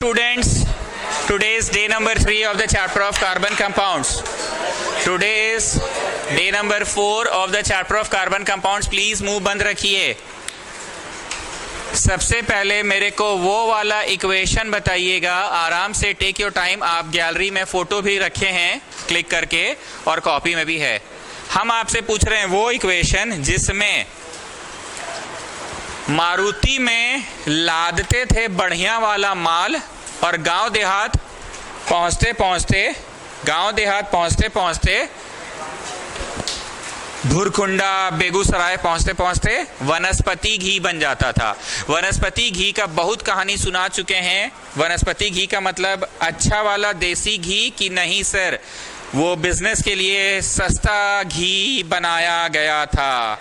Students, today is day number 3 of the chapter of carbon compounds. Today is day number 4 of the chapter of carbon compounds. Please मुंह बंद रखिए. सबसे पहले मेरे को वो वाला इक्वेशन बताइएगा. आराम से टेक योर टाइम. आप गैलरी में फोटो भी रखे हैं क्लिक करके और कॉपी में भी है. हम आपसे पूछ रहे हैं वो इक्वेशन जिसमें मारुति में लादते थे बढ़िया वाला माल और गांव देहात पहुंचते पहुंचते भुरकुंडा बेगूसराय पहुंचते वनस्पति घी बन जाता था. वनस्पति घी का बहुत कहानी सुना चुके हैं. वनस्पति घी का मतलब अच्छा वाला देसी घी कि नहीं सर, वो बिजनेस के लिए सस्ता घी बनाया गया था.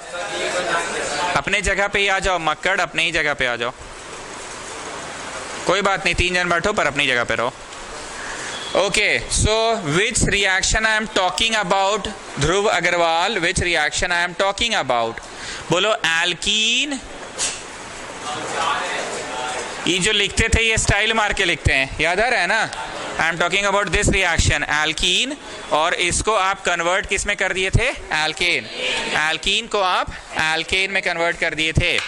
अपने जगह पे ही आ जाओ मक्कड़, अपने ही जगह पे आ जाओ. कोई बात नहीं, 3 जन बैठो पर अपनी जगह पे रहो. Okay, so which reaction I am talking about Dhruv Agrawal? Which reaction I am talking about? बोलो. एल्कीन. ये जो लिखते थे ये स्टाइल मार के लिखते हैं, याद आ रहा है ना? आई am talking about this reaction alkene, और इसको आप कन्वर्ट किस में कर दिए थे? एल्केन. एल्कीन को आप एल्केन में कन्वर्ट कर दिए थे.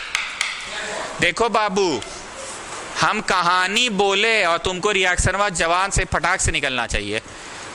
देखो बाबू, हम कहानी बोले और तुमको रिएक्शन व जवान से फटाक से निकलना चाहिए.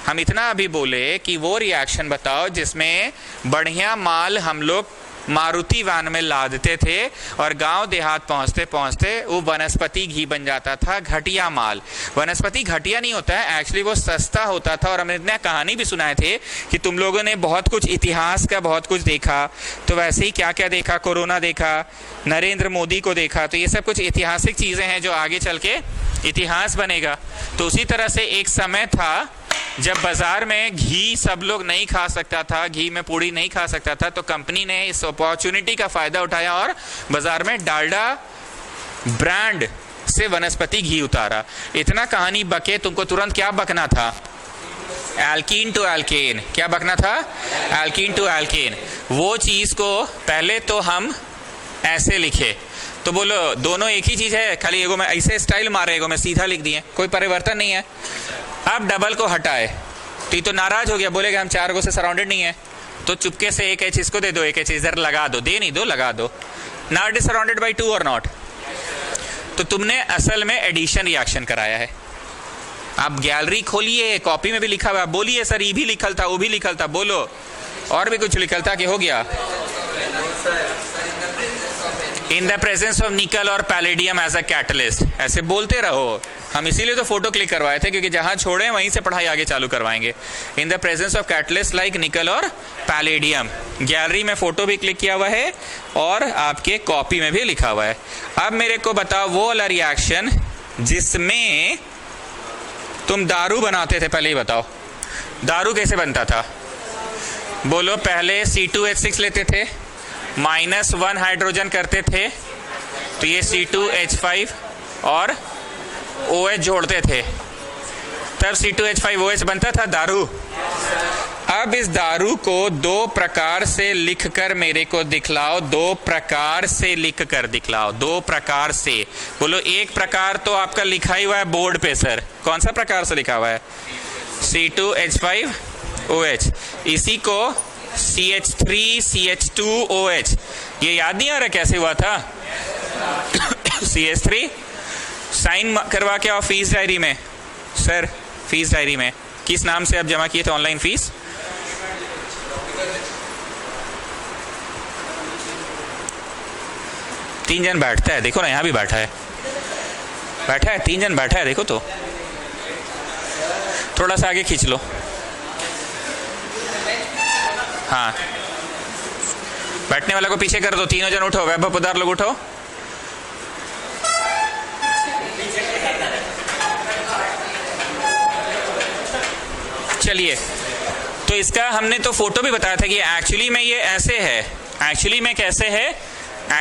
हम इतना अभी बोले कि वो रिएक्शन बताओ जिसमें बढ़िया माल हम लोग मारुति वैन में लादते थे और गांव देहात पहुंचते पहुंचते वो वनस्पति घी बन जाता था. घटिया माल. वनस्पति घटिया नहीं होता है, एक्चुअली वो सस्ता होता था. और हमने इतने कहानी भी सुनाए थे कि तुम लोगों ने बहुत कुछ इतिहास का बहुत कुछ देखा. तो वैसे ही क्या क्या देखा? कोरोना देखा, नरेंद्र मोदी को देखा. तो ये सब कुछ ऐतिहासिक चीजें हैं जो आगे चल के इतिहास बनेगा. तो उसी तरह से एक समय था जब बाजार में घी सब लोग नहीं खा सकता था, घी में पूड़ी नहीं खा सकता था, तो कंपनी ने इस अपॉर्चुनिटी का फायदा उठाया और बाजार में डालडा ब्रांड से वनस्पति घी उतारा. इतना कहानी बके, तुमको तुरंत क्या बकना था? Alkene to alkane. क्या बकना था? Alkene to alkane. वो चीज को पहले तो हम ऐसे लिखे. तो बोलो दोनों एक ही चीज है, खाली एगो में ऐसे स्टाइल मारे, एगो में सीधा लिख दिए, कोई परिवर्तन नहीं है. अब डबल को हटाए तो नाराज हो गया, बोलेगा हम 4 गो से सराउंडेड नहीं है. तो चुपके से एक एच इसको दे दो, एक एच इधर लगा दो. दे नहीं दो, लगा दो. Now it is surrounded by 2 और नॉट. तो तुमने असल में एडिशन रिएक्शन कराया है. आप गैलरी खोलिए, कॉपी में भी लिखा हुआ. बोलिए सर ये भी लिखल था, वो भी लिखल था. बोलो और भी कुछ लिखल था कि हो गया? इन द प्रेजेंस ऑफ निकल और पैलेडियम एज अ कैटलिस्ट. ऐसे बोलते रहो. हम इसीलिए तो फोटो क्लिक करवाए थे क्योंकि जहां छोड़े वहीं से पढ़ाई आगे चालू करवाएंगे. इन the presence of catalyst like निकल और पैलेडियम. गैलरी में फोटो भी क्लिक किया हुआ है और आपके कॉपी में भी लिखा हुआ है. अब मेरे को बताओ वो वाला रिएक्शन जिसमें तुम दारू बनाते थे. पहले ही बताओ दारू कैसे बनता था. बोलो. पहले C2H6 लेते थे, -1 हाइड्रोजन करते थे, तो ये C2H5 और OH जोड़ते थे, तब C2H5OH बनता था दारू. अब इस दारू को 2 प्रकार से लिखकर मेरे को दिखलाओ. 2 प्रकार से लिखकर दिखलाओ. 2 प्रकार से. बोलो. एक प्रकार तो आपका लिखा ही हुआ है बोर्ड पे सर. कौन सा प्रकार से लिखा हुआ है? C2H5OH. इसी को CH3CH2OH. ये याद नहीं आ रहा कैसे हुआ था? CH3 साइन करवा के आओ फीस डायरी में. सर फीस डायरी में किस नाम से आप जमा किए थे ऑनलाइन फीस? तीन जन बैठता है, देखो ना, यहां भी बैठा है. 3 जन बैठा है, देखो तो. थोड़ा सा आगे खींच लो. हाँ, बैठने वाला को पीछे कर दो. 3 जन उठो. वैभव पोदार लोग उठो. चलिए, तो इसका हमने तो फोटो भी बताया था कि एक्चुअली में ये ऐसे है. एक्चुअली में कैसे है?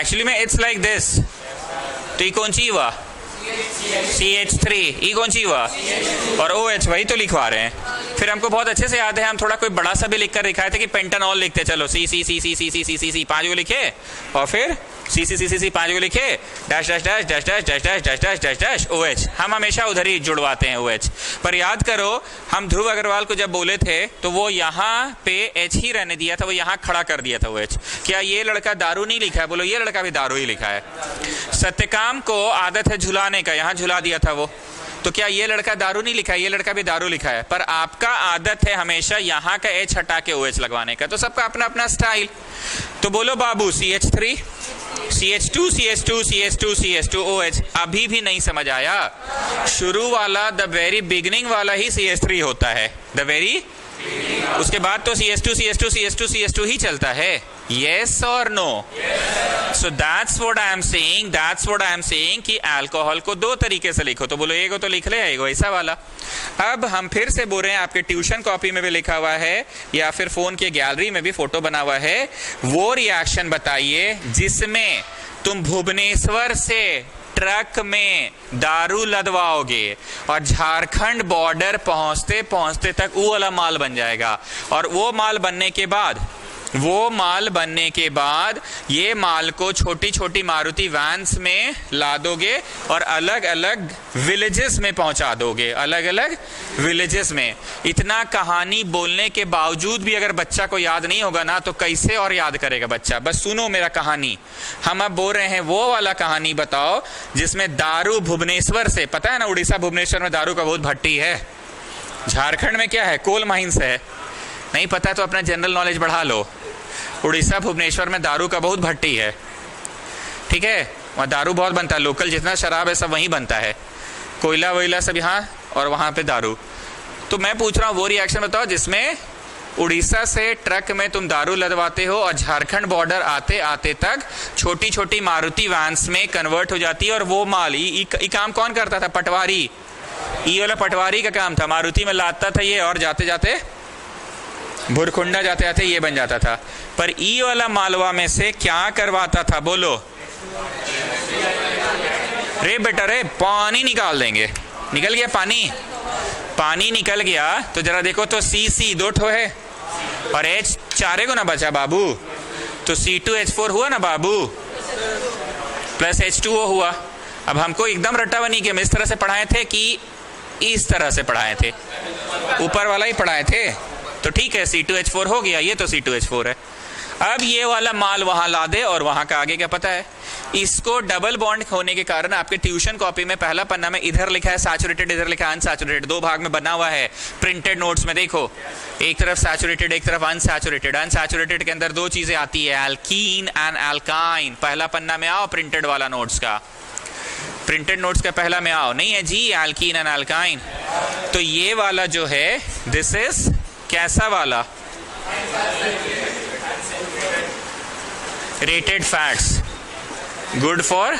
एक्चुअली में इट्स लाइक दिस. तो ये कौन सी हुआ? CH3. ये कौन सी हुआ? और OH. वही तो लिखवा रहे हैं. फिर हमको बहुत अच्छे से याद है, हम थोड़ा कोई बड़ा सा भी लिखकर दिखाए थे कि पेंटानॉल लिखते चलो. C 5 को लिखे और फिर सी 5 को लिखे, dash dash dash dash dash dash dash dash dash dash dash OH। हम हमेशा उधर ही जुड़वाते हैं OH। पर याद करो, हम ध्रुव अग्रवाल को जब बोले थे तो वो यहाँ पे H ही रहने दिया था, वो यहाँ खड़ा कर दिया था OH। क्या ये लड़का दारू नहीं लिखा है? बोलो ये लड़का भी दारू ही लिखा है। सत्यकाम को आदत है झुलाने का, यहाँ झुला दिया था वो। तो क्या ये लड़का दारू नहीं लिखा है? ये लड़का भी दारू लिखा है। पर आपका आदत है हमेशा यहाँ का H हटा के OH लगवाने का। तो सबका अपना अपना स्टाइल। तो बोलो बाबू CH3 CH2 CH2 CH2 CH2 OH। अभी भी नहीं समझ आया? शुरू वाला, द वेरी बिगिनिंग वाला ही CH3 होता है, द वेरी, उसके बाद तो CH2 CH2 CH2 CH2 ही चलता है। Yes or no? So that's what I am saying, that's what I am saying कि अल्कोहल को दो तरीके से लिखो। तो बोलो एगो तो लिख ले, एगो ऐसा वाला। अब हम फिर से बोल रहे हैं, आपके ट्यूशन कॉपी में भी लिखा हुआ है या फिर फोन के गैलरी में भी फोटो बना हुआ है। वो रिएक्शन बताइए जिसमें तुम भुवनेश्वर से ट्रक में दारू लदवाओगे और झारखंड बॉर्डर पहुंचते पहुंचते तक वो वाला माल बन जाएगा। और वो माल बनने के बाद ये माल को छोटी छोटी मारुति वैन्स में लादोगे और अलग अलग विलेजेस में पहुंचा दोगे, अलग अलग विलेजेस में। इतना कहानी बोलने के बावजूद भी अगर बच्चा को याद नहीं होगा ना, तो कैसे और याद करेगा बच्चा? बस सुनो मेरा कहानी। हम अब बोल रहे हैं वो वाला कहानी बताओ जिसमें दारू भुवनेश्वर से, पता है ना उड़ीसा भुवनेश्वर में दारू का बहुत भट्टी है। झारखंड में क्या है? कोल माइंस है। नहीं पता तो अपना जनरल नॉलेज बढ़ा लो। उड़ीसा भुवनेश्वर में दारू का बहुत भट्टी है, ठीक है? वहाँ दारू बहुत बनता है, लोकल जितना शराब है सब वहीं बनता है, कोयला वोयला सब यहाँ, और वहाँ पे दारू। तो मैं पूछ रहा हूँ वो रिएक्शन बताओ जिसमें उड़ीसा से ट्रक में तुम दारू लदवाते हो और झारखंड बॉर्डर आते आते तक छोटी छोटी मारुति वैन्स में कन्वर्ट हो जाती है। और वो माल ये काम कौन करता था? पटवारी। ये वाला पटवारी का काम था, मारुति में लादता था ये, और जाते जाते भुरकुंडा जाते जाते ये बन जाता था। पर ई वाला मालवा में से क्या करवाता था? बोलो रे बेटा रे, पानी निकाल देंगे। निकल गया पानी? पानी निकल गया तो जरा देखो तो C 2 ठो है और H 4 को ना बचा बाबू, तो C2H4 हुआ ना बाबू, प्लस H2O हुआ। अब हमको एकदम रट्टा बनी कि हम इस तरह से पढ़ाए थे कि इस तरह से पढ़ाए थे, ऊपर वाला ही पढ़ाए थे, तो ठीक है C2H4 हो गया, ये तो C2H4 है। अब ये वाला माल वहां ला दे और वहां का आगे क्या पता है? इसको डबल बॉन्ड होने के कारण आपके ट्यूशन कॉपी में पहला पन्ना में इधर लिखा है सैचुरेटेड, इधर लिखा है अनसैचुरेटेड, दो भाग में बना हुआ है। प्रिंटेड नोट्स में देखो, एक तरफ सैचुरेटेड एक तरफ अनसैचुरेटेड। अनसैचुरेटेड के अंदर दो चीजें आती है, एल्कीन एंड एल्काइन। पहला पन्ना में आओ प्रिंटेड वाला नोट्स का, प्रिंटेड नोट्स का पहला में आओ, नहीं है जी एल्कीन एंड एल्काइन। तो ये वाला जो है दिस इज कैसा वाला? Rated fats, good for.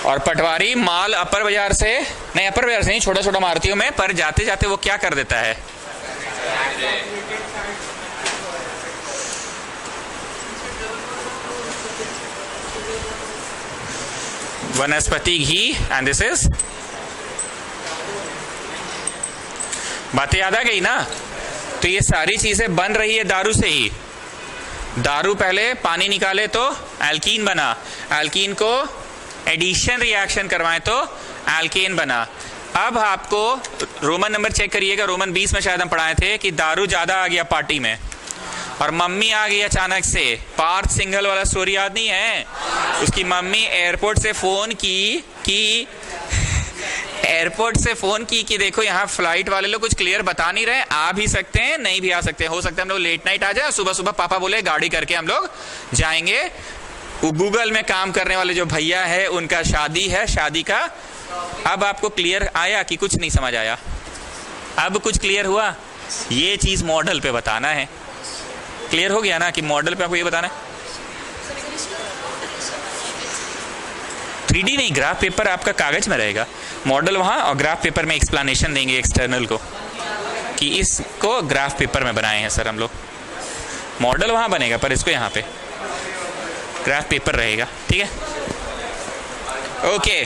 और पटवारी माल अपर बाजार से नहीं, अपर बाजार से नहीं, छोटा छोटा मारुतियों में, पर जाते जाते वो क्या कर देता है? वनस्पति घी। एंड दिस इज, बातें याद आ गई ना? तो ये सारी चीजें बन रही है दारू से ही। दारू पहले पानी निकाले तो एल्कीन बना, एल्कीन को एडिशन रिएक्शन करवाएं तो एल्केन बना। अब आपको रोमन नंबर चेक करिएगा, रोमन 20 में शायद हम पढ़ाए थे कि दारू ज्यादा आ गया पार्टी में और मम्मी आ गई अचानक से। पार्थ सिंघल वाला स्टोरी याद नहीं है? उसकी मम्मी एयरपोर्ट से फोन की कि देखो यहाँ फ्लाइट वाले लोग कुछ क्लियर बता नहीं रहे, आ भी सकते हैं नहीं भी आ सकते हैं, हो सकता है हम लोग लेट नाइट आ जाए, सुबह सुबह पापा बोले गाड़ी करके हम लोग जाएंगे। वो गूगल में काम करने वाले जो भैया है उनका शादी है, शादी का। अब आपको क्लियर आया कि कुछ नहीं समझ आया? अब कुछ क्लियर हुआ? ये चीज मॉडल पे बताना है। क्लियर हो गया ना कि मॉडल पे आपको ये बताना है? 3D नहीं, ग्राफ पेपर आपका कागज में रहेगा, मॉडल वहां, और ग्राफ पेपर में एक्सप्लेनेशन देंगे एक्सटर्नल को कि इसको ग्राफ पेपर में बनाए हैं सर हम लोग। मॉडल वहां बनेगा पर इसको यहाँ पे ग्राफ पेपर रहेगा, ठीक है? ओके,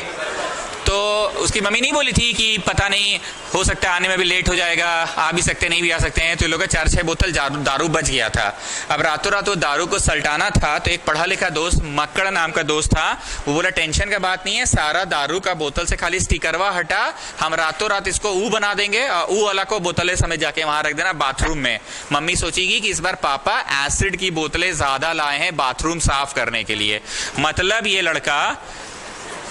तो उसकी मम्मी नहीं बोली थी कि पता नहीं, हो सकता है आने में भी लेट हो जाएगा, आ भी सकते नहीं भी आ सकते हैं। तो लोगों का 4-6 बोतल दारू बच गया था। अब रातों रात वो दारू को सल्टाना था, तो एक पढ़ा लिखा दोस्त, मक्कड़ नाम का दोस्त था, वो बोला टेंशन का बात नहीं है, सारा दारू का बोतल से खाली स्टिकरवा हटा, हम रातों रात इसको ऊ बना देंगे, ऊ वाला को बोतलें समेत जाके वहां रख देना बाथरूम में। मम्मी सोचेगी कि इस बार पापा एसिड की बोतलें ज्यादा लाए हैं बाथरूम साफ करने के लिए। मतलब ये लड़का,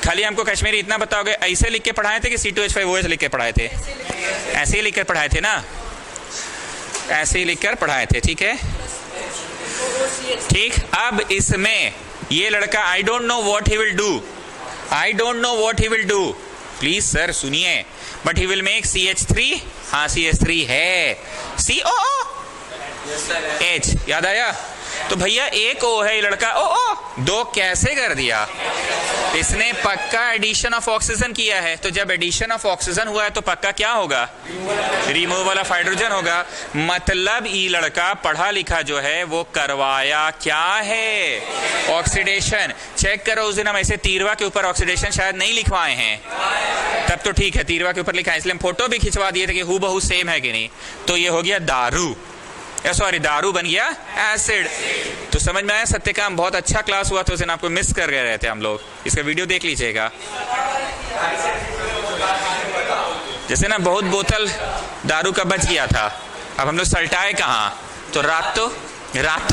खाली हमको कश्मीरी इतना बताओगे, ऐसे लिख के पढ़ाए थे कि C2H5OH लिख के पढ़ाए थे? ऐसे ही लिख कर पढ़ाए थे ना, ऐसे ही लिख कर पढ़ाए थे, ठीक है। ठीक, अब इसमें ये लड़का I don't know what he will do, I don't know what he will do, please sir सुनिए, but he will make CH3, हाँ CH3 है, COOH, याद आया? तो भैया एक O है, ये लड़का O दो कैसे कर दिया? इसने पक्का एडिशन ऑफ ऑक्सीजन किया है। तो जब एडिशन ऑफ ऑक्सीजन हुआ है तो पक्का क्या होगा? रिमूवल ऑफ हाइड्रोजन होगा। मतलब ये लड़का पढ़ा लिखा जो है वो करवाया क्या है? ऑक्सीडेशन। चेक करो, उस दिन हम ऐसे तीरवा के ऊपर ऑक्सीडेशन शायद नहीं लिखवाए हैं, तब तो ठीक है, तीरवा के ऊपर लिखा है, इसलिए हम फोटो भी खिंचवा दिए थे कि हूबहू सेम है कि नहीं। तो ये हो गया दारू, सॉरी दारू बन गया एसिड। तो समझ में आया सत्यकाम? बहुत अच्छा क्लास हुआ था उस दिन, आपको मिस कर गए रहे थे हम लोग, इसका वीडियो देख लीजिएगा। जैसे ना बहुत बोतल दारू का बच गया था, अब हम लोग सल्टाए कहाँ? तो रातों रात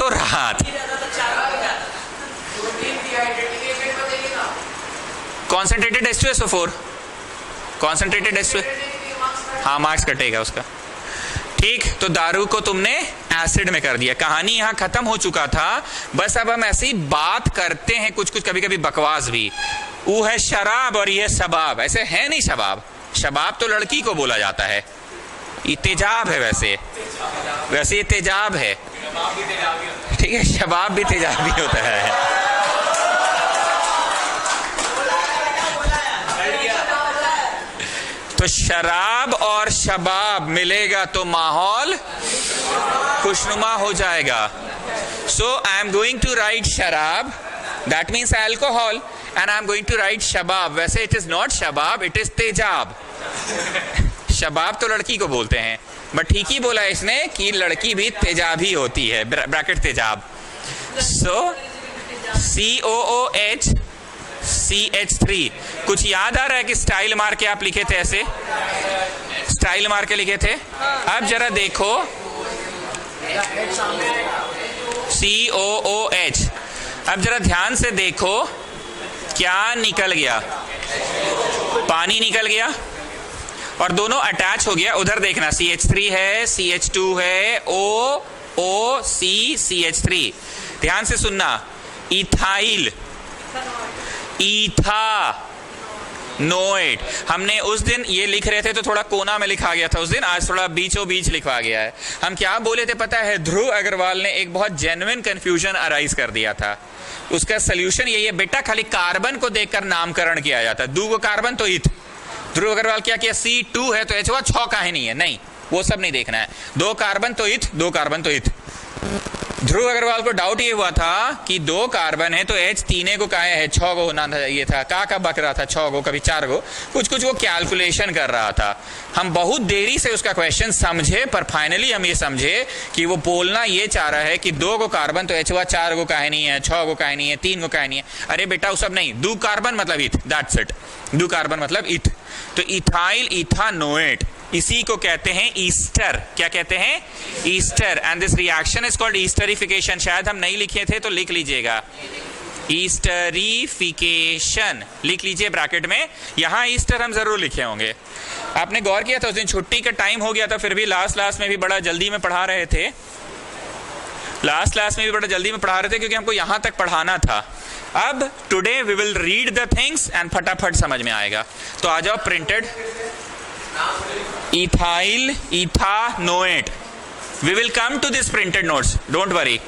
कॉन्सेंट्रेटेड H2SO4, कॉन्सेंट्रेटेड H2, हाँ मार्क्स कटेगा उसका। ठीक, तो दारू को तुमने एसिड में कर दिया, कहानी यहां खत्म हो चुका था। बस अब हम ऐसी बात करते हैं कुछ कुछ, कभी कभी बकवास भी। वो है शराब और ये शबाब, ऐसे है नहीं शबाब, शबाब तो लड़की को बोला जाता है, ये तेजाब है, वैसे ये तेजाब है, ठीक है, शबाब भी तेजाबी होता है। तो शराब और शबाब मिलेगा तो माहौल खुशनुमा हो जाएगा। So I am going to write शराब, that means alcohol, and I am going to write शबाब। वैसे इट इज नॉट शबाब, इट इज तेजाब। शबाब तो लड़की को बोलते हैं, बट ठीक ही बोला इसने कि लड़की भी तेजाबी होती है, ब्रैकेट तेजाब। सो COOH CH3। कुछ याद आ रहा है कि स्टाइल मार के आप लिखे थे, ऐसे स्टाइल मार के लिखे थे? अब जरा देखो COOH, अब जरा ध्यान से देखो क्या निकल गया? पानी निकल गया और दोनों अटैच हो गया। उधर देखना, CH3 है, CH2 है, OC CH3। ध्यान से सुनना, इथाइल, इथानोएट। हमने उस दिन ये लिख रहे थे तो थोड़ा कोना में लिखा गया था उस दिन, आज थोड़ा बीचों बीच लिखवा गया है। हम क्या बोले थे पता है? ध्रुव अग्रवाल ने एक बहुत जेन्युइन कंफ्यूजन अराइज कर दिया था। उसका सोल्यूशन यही है, बेटा खाली कार्बन को देखकर नामकरण किया जाता है, 2 कार्बन तो इथ। ध्रुव अग्रवाल क्या किया? C2 है तो H हुआ, 6 काहे नहीं है? नहीं, वो सब नहीं देखना है, 2 कार्बन तो इथ, 2 कार्बन तो इथ। ध्रुव अग्रवाल को डाउट ये हुआ था कि 2 कार्बन है तो H 3 को काहे है, 6 को होना चाहिए था, का बक रहा था 6 को, कभी 4 को, कुछ वो कैलकुलेशन कर रहा था। हम बहुत देरी से उसका क्वेश्चन समझे, पर फाइनली हम ये समझे कि वो बोलना ये चाह रहा है कि 2 को कार्बन तो H हुआ, 4 को काहे नहीं है, 6 को काहे नहीं है, 3 को काहे नहीं है। अरे बेटा वो सब नहीं, 2 कार्बन मतलब इथ, दैट्स इट, 2 कार्बन मतलब इथ। तो इथाइल इथानोएट, इसी को कहते हैं ईस्टर। क्या कहते हैं? Ester. And this reaction is called esterification. शायद हम नहीं लिखे थे तो लिख लीजिएगा, ईस्टरिफिकेशन लिख लीजिए ब्रैकेट में। यहां ईस्टर हम जरूर लिखे होंगे। आपने गौर किया था उस दिन छुट्टी का टाइम हो गया था, फिर भी लास्ट में भी बड़ा जल्दी में पढ़ा रहे थे, क्योंकि हमको यहां तक पढ़ाना था। अब today we will read the things and फटाफट समझ में आएगा। तो आ जाओ, printed ethyl ethanoate. We will come to this printed notes, don't worry.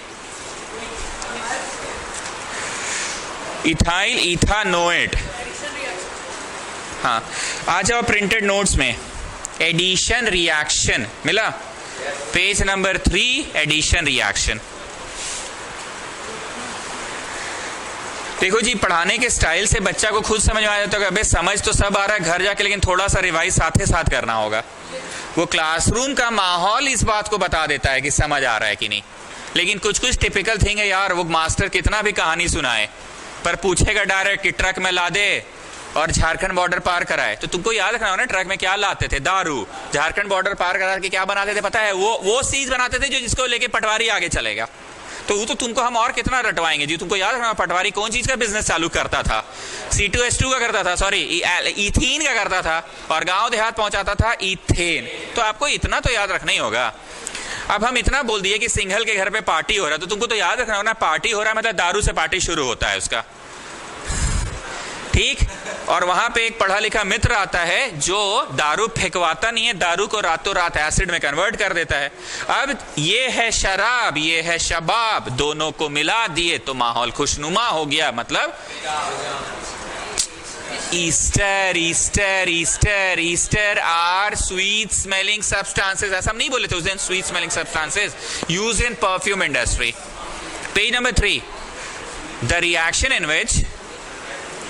ethyl ethanoate, हाँ आ जाओ प्रिंटेड नोट्स में। एडिशन रिएक्शन मिला, पेज नंबर 3, एडिशन रिएक्शन। देखो जी, पढ़ाने के स्टाइल से बच्चा को खुद समझ में आ जाता है, अबे समझ तो सब आ रहा है घर जाके, लेकिन थोड़ा सा रिवाइज साथ ही साथ करना होगा। वो क्लासरूम का माहौल इस बात को बता देता है कि समझ आ रहा है कि नहीं। लेकिन कुछ कुछ टिपिकल थिंग है यार, वो मास्टर कितना भी कहानी सुनाए पर पूछेगा डायरेक्ट कि ट्रक में ला दे और झारखंड बॉर्डर पार कराए, तो तुमको याद रखना हो ना ट्रक में क्या लाते थे, दारू। झारखंड बॉर्डर पार करा के क्या बनाते थे पता है, वो चीज बनाते थे जो जिसको लेके पटवारी आगे चलेगा। तो वो तो तुमको हम और कितना रटवाएंगे जी। तुमको याद रखना पटवारी कौन चीज का बिजनेस चालू करता था, C2H2 का करता था, सॉरी इथीन का करता था, और गांव देहात पहुंचाता था इथेन। तो आपको इतना तो याद रखना ही होगा। अब हम इतना बोल दिए कि सिंघल के घर पे पार्टी हो रहा है, तो तुमको तो याद रखना होगा ना, पार्टी हो रहा है मतलब दारू से पार्टी शुरू होता है उसका, ठीक। और वहां पे एक पढ़ा लिखा मित्र आता है जो दारू फेंकवाता नहीं है, दारू को रातों रात एसिड में कन्वर्ट कर देता है। अब ये है शराब, ये है शबाब, दोनों को मिला दिए तो माहौल खुशनुमा हो गया। मतलब ester ester ester ester are sweet smelling substances, ऐसा हम नहीं बोले थे उस दिन, sweet smelling substances used in perfume industry. Page number 3, the reaction in which,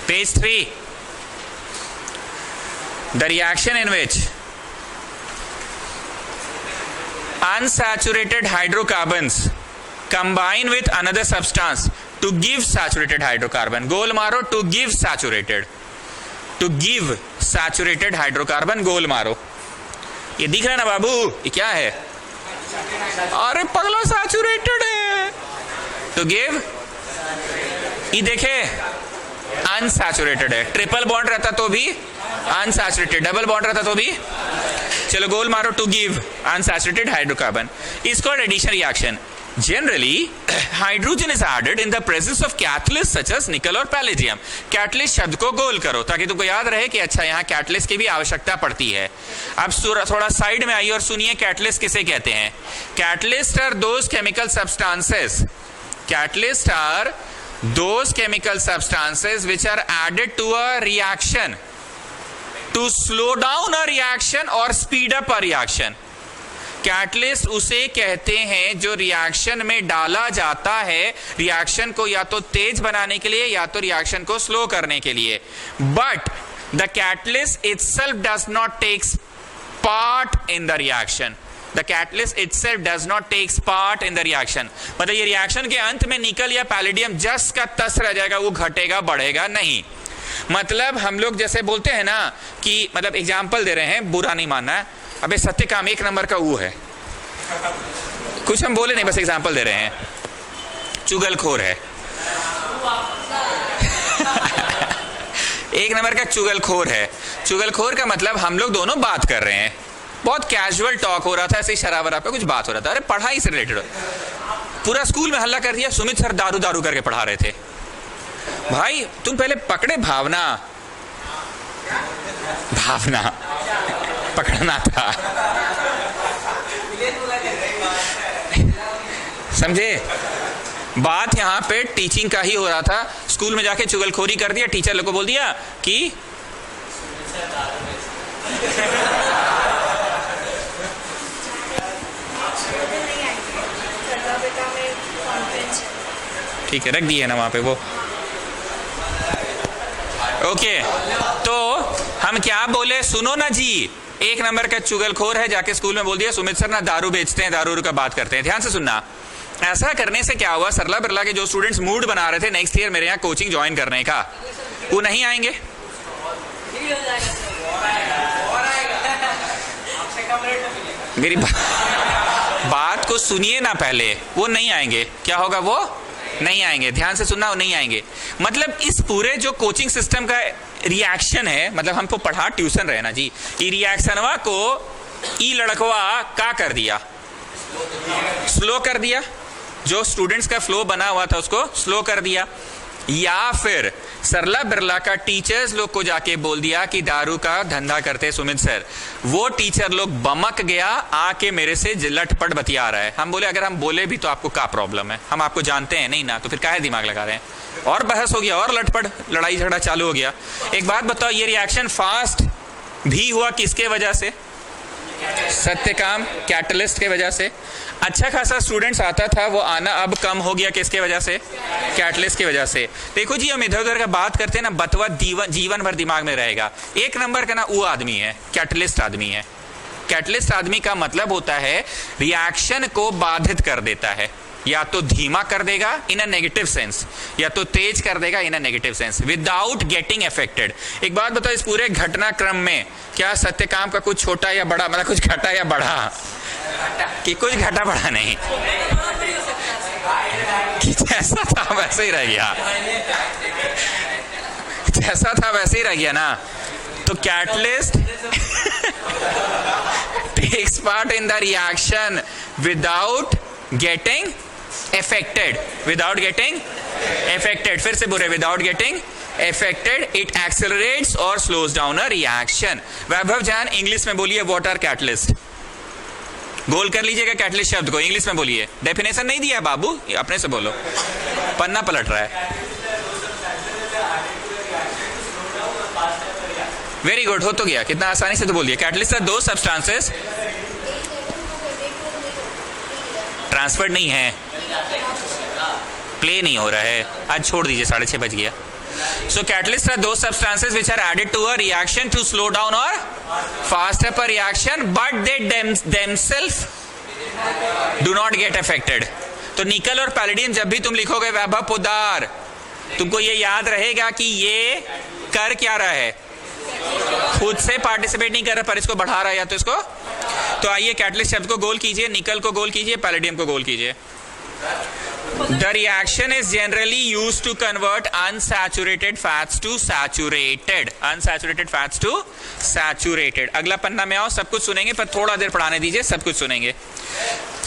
page 3, the reaction in which unsaturated hydrocarbons combine with another substance to give saturated hydrocarbon. गोल मारो, to give saturated, to give saturated hydrocarbon, गोल मारो। ये दिख रहा है ना बाबू, ये क्या है? अरे पगला सैचुरेटेड है। to give, ये देखे अनसैचुरेटेड है, ट्रिपल बॉन्ड रहता तो भी अनसैचुरेटेड, डबल बॉन्ड रहता तो भी। चलो गोल मारो, to give unsaturated hydrocarbon is called addition reaction. Generally hydrogen is added in the presence of catalyst such as nickel और पैलेडियम। कैटलिस्ट शब्द को गोल करो ताकि तुमको याद रहे कि अच्छा यहाँ कैटलिस्ट की भी आवश्यकता पड़ती है। अब थोड़ा साइड में आइए और सुनिए कैटलिस्ट किसे कहते हैं। Catalyst are those chemical substances, catalyst are those chemical substances which are added to a reaction to slow down a reaction or speed up a reaction. Catalyst उसे कहते हैं जो रिएक्शन में डाला जाता है रिएक्शन को या तो तेज बनाने के लिए या तो रिएक्शन को स्लो करने के लिए। But the catalyst itself does not takes part in the reaction. The catalyst itself does not takes part in the reaction. मतलब ये रिएक्शन के अंत में निकल या पैलेडियम जस का तस रह जाएगा, वो घटेगा बढ़ेगा नहीं। मतलब हम लोग जैसे बोलते हैं ना कि मतलब एग्जाम्पल दे रहे हैं, बुरा नहीं मानना है, अबे सत्यकाम 1 नंबर का वो है, कुछ हम बोले नहीं, बस एग्जाम्पल दे रहे हैं, चुगलखोर है। 1 नंबर का चुगलखोर है। चुगलखोर का मतलब हम लोग दोनों बात कर रहे हैं, बहुत कैजुअल टॉक हो रहा था, ऐसे ही शराब पे कुछ बात हो रहा था, अरे पढ़ाई से रिलेटेड, पूरा स्कूल में हल्ला कर दिया, सुमित सर दारू दारू करके पढ़ा रहे थे। भाई तुम पहले पकड़े, भावना भावना पकड़ना था, समझे? बात यहाँ पे टीचिंग का ही हो रहा था। स्कूल में जाके चुगलखोरी कर दिया, टीचर लोग को बोल दिया कि ठीक है, रख दिए ना वहां पे वो। ओके, तो हम क्या बोले, सुनो ना जी, 1 नंबर का चुगलखोर है, जाके स्कूल में बोल दिया सुमित सर ना दारू बेचते हैं, दारू का बात करते हैं। ध्यान से सुनना, ऐसा करने से क्या हुआ, सरला बिरला के जो स्टूडेंट्स मूड बना रहे थे नेक्स्ट ईयर मेरे यहाँ कोचिंग ज्वाइन करने का, वो नहीं आएंगे। मेरी बात को सुनिए ना पहले, वो नहीं आएंगे। क्या होगा, वो नहीं आएंगे। ध्यान से सुनना, वो नहीं आएंगे। मतलब इस पूरे जो कोचिंग सिस्टम का रिएक्शन है, मतलब हमको पढ़ा ट्यूशन रहे ना जी, ये रिएक्शनवा को ई लड़कवा का कर दिया, स्लो कर दिया, जो स्टूडेंट्स का फ्लो बना हुआ था उसको स्लो कर दिया, या फिर सरला बिरला का टीचर्स लोग को जाके बोल दिया कि दारू का धंधा करते सुमित सर। वो टीचर लोग बमक गया, आके मेरे से लटपट बतिया रहा है। हम बोले अगर हम बोले भी तो आपको क्या प्रॉब्लम है, हम आपको जानते हैं नहीं ना, तो फिर काहे दिमाग लगा रहे हैं। और बहस हो गया और लटपट लड़ाई झगड़ा चालू हो गया। एक बात बताओ, ये रिएक्शन फास्ट भी हुआ किसके वजह से? सत्यकाम कैटलिस्ट के वजह से। अच्छा खासा स्टूडेंट्स आता था, वो आना अब कम हो गया, किसके वजह से? कैटलिस्ट की वजह से। देखो जी, हम इधर उधर का बात करते हैं ना, बतवा जीवन भर दिमाग में रहेगा। एक नंबर का ना वो आदमी है, कैटलिस्ट आदमी है। कैटलिस्ट आदमी का मतलब होता है रिएक्शन को बाधित कर देता है, या तो धीमा कर देगा इन अ नेगेटिव सेंस, या तो तेज कर देगा in a negative sense, without getting affected. एक बात बताओ, इस पूरे घटनाक्रम में क्या सत्यकाम का कुछ छोटा या बड़ा, मतलब कुछ घटा या बढ़ा? कि कुछ घटा बढ़ा नहीं, कि जैसा था वैसे ही रह गया, जैसा था वैसे ही रह गया ना। तो catalyst takes part in the reaction without getting affected, without getting affected, फिर से बोले without getting affected, it accelerates or slows down a reaction। वैभव जान इंग्लिश में बोलिए what are catalyst, गोल कर लीजिएगा कैटलिस्ट शब्द को, इंग्लिश में बोलिए। डेफिनेशन नहीं दिया है बाबू, अपने से बोलो, पन्ना पलट रहा है। वेरी गुड, हो तो गया, कितना आसानी से तो बोल दिया। कैटलिस्ट दो सब्सटेंसेस ट्रांसफर्ड नहीं है, प्ले नहीं हो रहा है, आज छोड़ दीजिए, 6:30 बज गया। So catalysts are those substances which are added to a reaction to slow down or fast up a reaction, but they themselves do not get affected। तो निकल और पैलेडियम जब भी तुम लिखोगे वैभव पोद्दार, तुमको ये याद रहेगा कि ये कर क्या रहा है, खुद से पार्टिसिपेट नहीं कर रहा, पर इसको बढ़ा रहा है, या तो इसको। तो आइए कैटलिस्ट शब्द को गोल कीजिए, निकल को गोल कीजिए, पैलेडियम को गोल कीजिए। The reaction is generally used to convert unsaturated fats to saturated, unsaturated fats to saturated। अगला पन्ना में आओ, सब कुछ सुनेंगे पर थोड़ा देर पढ़ाने दीजिए, सब कुछ सुनेंगे,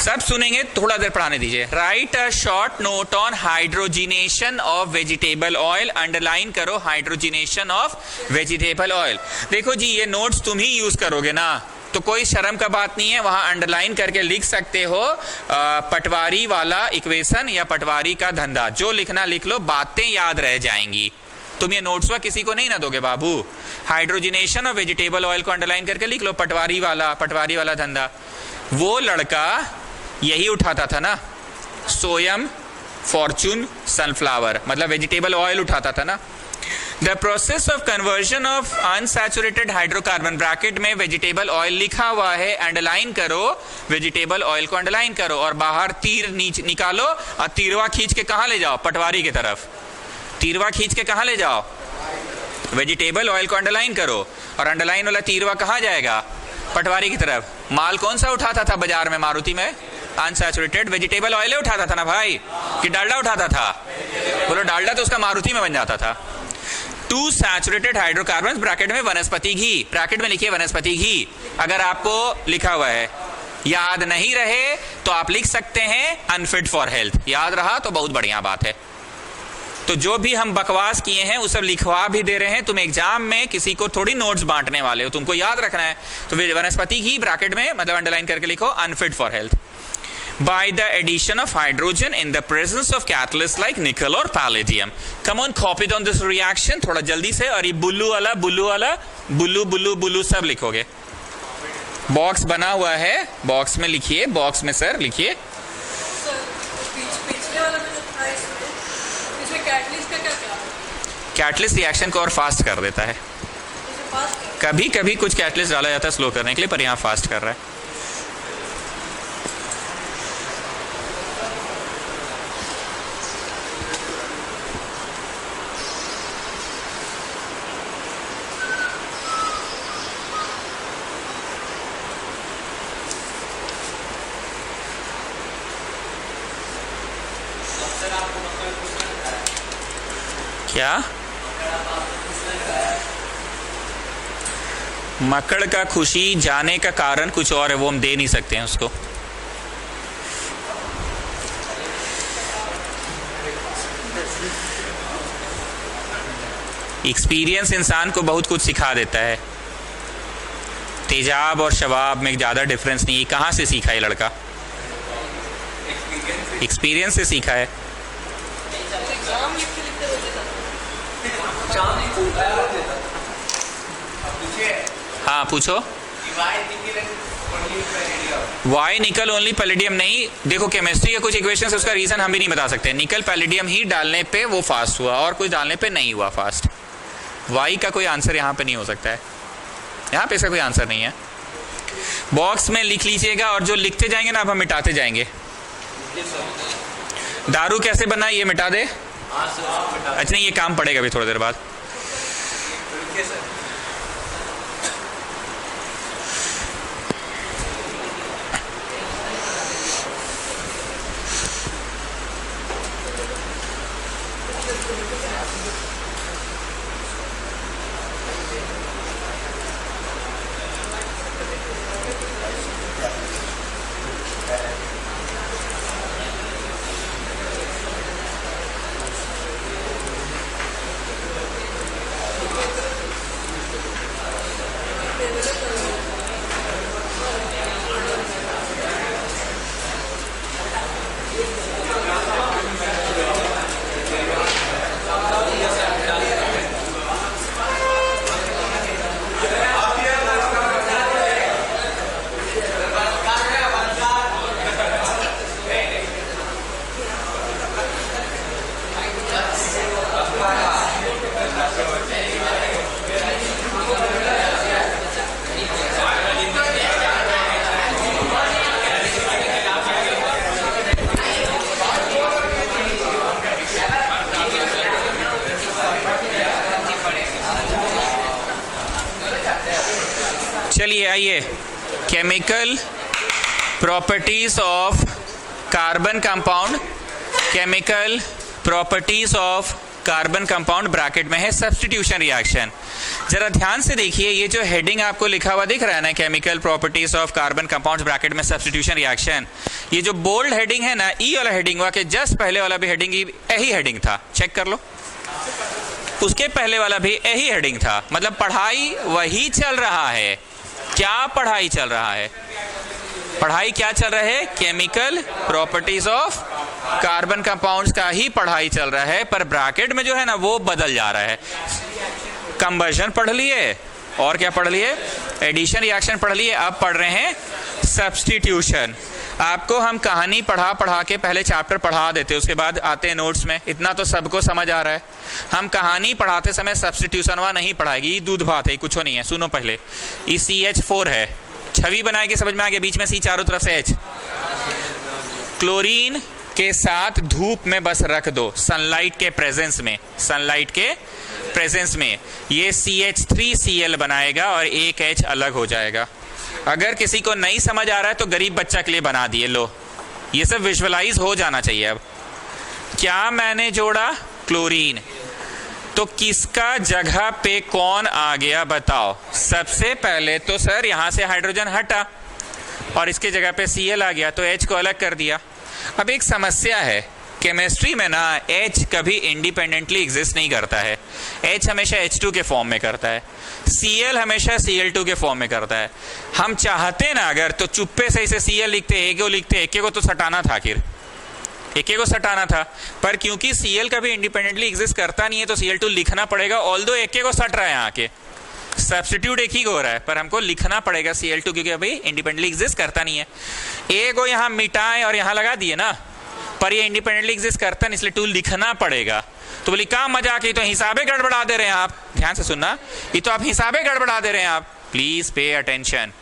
सब सुनेंगे, थोड़ा देर पढ़ाने दीजिए। Right a short note on hydrogenation of vegetable oil, underline करो हाइड्रोजिनेशन ऑफ वेजिटेबल ऑयल। देखो जी, ये नोट्स तुम ही यूज करोगे ना, तो कोई शर्म का बात नहीं है, वहां अंडरलाइन करके लिख सकते हो पटवारी वाला इक्वेशन या पटवारी का धंधा, जो लिखना लिख लो, बातें याद रह जाएंगी। तुम ये नोट्स वा किसी को नहीं ना दोगे बाबू। हाइड्रोजिनेशन और वेजिटेबल ऑयल को अंडरलाइन करके लिख लो, पटवारी वाला धंधा। वो लड़का यही उठाता था ना, सोयम, फॉर्चून, सनफ्लावर, मतलब वेजिटेबल ऑयल उठाता था ना। The process of conversion of unsaturated hydrocarbon, bracket में वेजिटेबल ऑयल लिखा हुआ है, अंडरलाइन करो, वेजिटेबल ऑयल को अंडरलाइन करो, और बाहर तीर निकालो और तीरवा खींच के कहां ले जाओ? पटवारी की तरफ। तीरवा खींच के कहां ले जाओ? वेजिटेबल ऑयल को अंडरलाइन करो, और अंडरलाइन वाला तीरवा कहां जाएगा? पटवारी की तरफ। माल कौन सा उठाता था बाजार में, मारुति में? अनसैचुरेटेड वेजिटेबल ऑयल उठाता था ना भाई, कि डालडा उठाता था? बोलो डालडा तो उसका मारुति में बन जाता था। टू सैचुरेटेड हाइड्रोकार्बन, ब्रैकेट में वनस्पति घी, ब्रैकेट में लिखिए वनस्पति घी। अगर आपको लिखा हुआ है, याद नहीं रहे तो आप लिख सकते हैं अनफिट फॉर हेल्थ, याद रहा तो बहुत बढ़िया बात है। तो जो भी हम बकवास किए हैं वो सब लिखवा भी दे रहे हैं, तुम एग्जाम में किसी को थोड़ी नोट्स बांटने वाले हो, तुमको याद रखना है। तो वनस्पति घी ब्रैकेट में मतलब अंडरलाइन करके लिखो unfit for health. By the addition of hydrogen in the presence of catalysts like nickel or palladium. Come on, copy down this reaction थोड़ा जल्दी से। और ये बुल्लू वाला बुल्लू सब लिखोगे। बॉक्स बना हुआ है, बॉक्स में लिखिए, बॉक्स में सर लिखिए। कैटलिस्ट रिएक्शन को और फास्ट कर देता है। कभी कभी कुछ कैटलिस्ट डाला जाता है स्लो करने के लिए, पर यहाँ फास्ट कर रहा है। क्या? मकड़ का खुशी जाने का कारण कुछ और है, वो हम दे नहीं सकते हैं उसको। एक्सपीरियंस इंसान को बहुत कुछ सिखा देता है। तेजाब और शवाब में ज्यादा डिफरेंस नहीं है। कहां से सीखा है लड़का? एक्सपीरियंस से सीखा है। हाँ पूछो। वाई निकल ओनली पैलेडियम नहीं, देखो केमिस्ट्री के कुछ इक्वेशन है, उसका रीजन हम भी नहीं बता सकते। निकल पैलेडियम ही डालने पे वो फास्ट हुआ और कुछ डालने पे नहीं हुआ फास्ट। वाई का कोई आंसर यहाँ पे नहीं हो सकता है, यहाँ पे इसका कोई आंसर नहीं है। बॉक्स में लिख लीजिएगा और जो लिखते जाएंगे ना अब हम मिटाते जाएंगे। दारू कैसे बना ये मिटा दे। अच्छा नहीं, ये काम पड़ेगा अभी थोड़ी देर बाद। चलिए आइए, chemical properties of carbon compound, chemical properties of carbon compound bracket में है सब्स्टिट्यूशन रिएक्शन। जरा ध्यान से देखिए, ये जो हेडिंग आपको लिखा हुआ दिख रहा है ना, chemical properties of carbon compound bracket में सब्स्टिट्यूशन रिएक्शन, ये जो बोल्ड हेडिंग है ना, ई वाला हेडिंग हुआ कि जस्ट पहले वाला भी हेडिंग यही हेडिंग था, चेक कर लो। उसके पहले वाला भी यही हेडिंग था, मतलब पढ़ाई वही चल रहा है। क्या पढ़ाई चल रहा है? पढ़ाई क्या चल रहा है? Chemical properties of carbon compounds का ही पढ़ाई चल रहा है, पर ब्रैकेट में जो है ना वो बदल जा रहा है। कंबर्जन पढ़ लिए और क्या पढ़ लिए? एडिशन रिएक्शन पढ़ लिए। अब पढ़ रहे हैं सब्स्टिट्यूशन। आपको हम कहानी पढ़ा के पहले चैप्टर पढ़ा देते, उसके बाद आते हैं नोट्स में। इतना तो सबको समझ आ रहा है। हम कहानी पढ़ाते समय सब्स्टिट्यूशन वा नहीं पढ़ाएगी, दूध भात है, कुछ नहीं है। सुनो पहले, ये CH4 है, छवि बनाएगी, समझ में आ गया, बीच में C, चारों तरफ से H। क्लोरीन के साथ धूप में बस रख दो, सनलाइट के प्रेजेंस में, सनलाइट के प्रेजेंस में ये CH3Cl बनाएगा और एक H अलग हो जाएगा। अगर किसी को नहीं समझ आ रहा है तो गरीब बच्चा के लिए बना दिए, लो ये सब विजुअलाइज हो जाना चाहिए। अब क्या मैंने जोड़ा? क्लोरीन। तो किसका जगह पे कौन आ गया बताओ? सबसे पहले तो सर यहां से हाइड्रोजन हटा और इसके जगह पे Cl आ गया, तो H को अलग कर दिया। अब एक समस्या है केमिस्ट्री में ना, H कभी इंडिपेंडेंटली एग्जिस्ट नहीं करता है। H हमेशा H2 के फॉर्म में करता है, Cl हमेशा Cl2 के फॉर्म में करता है। हम चाहते ना अगर तो चुप्पे से इसे Cl लिखते, एक को तो सटाना था, आखिर एक को सटाना था, पर क्योंकि Cl कभी इंडिपेंडेंटली एग्जिस्ट करता नहीं है तो Cl2 लिखना पड़ेगा। ऑल्दो एक को सट रहा है, यहाँ के सब्स्टिट्यूट एक ही को हो रहा है, पर हमको लिखना पड़ेगा Cl2 क्योंकि अभी इंडिपेंडेंटली एग्जिस्ट करता नहीं है। ए को यहाँ मिटाएं और यहाँ लगा दिए ना, पर ये इंडिपेंडेंटली एग्जिस्ट करता नहीं, इसलिए 2 लिखना पड़ेगा। तो बोली काम मजाक, ये तो हिसाबे गड़बड़ा दे रहे हैं आप। ध्यान से सुनना, ये तो आप हिसाबे गड़बड़ा दे रहे हैं आप, प्लीज पे अटेंशन।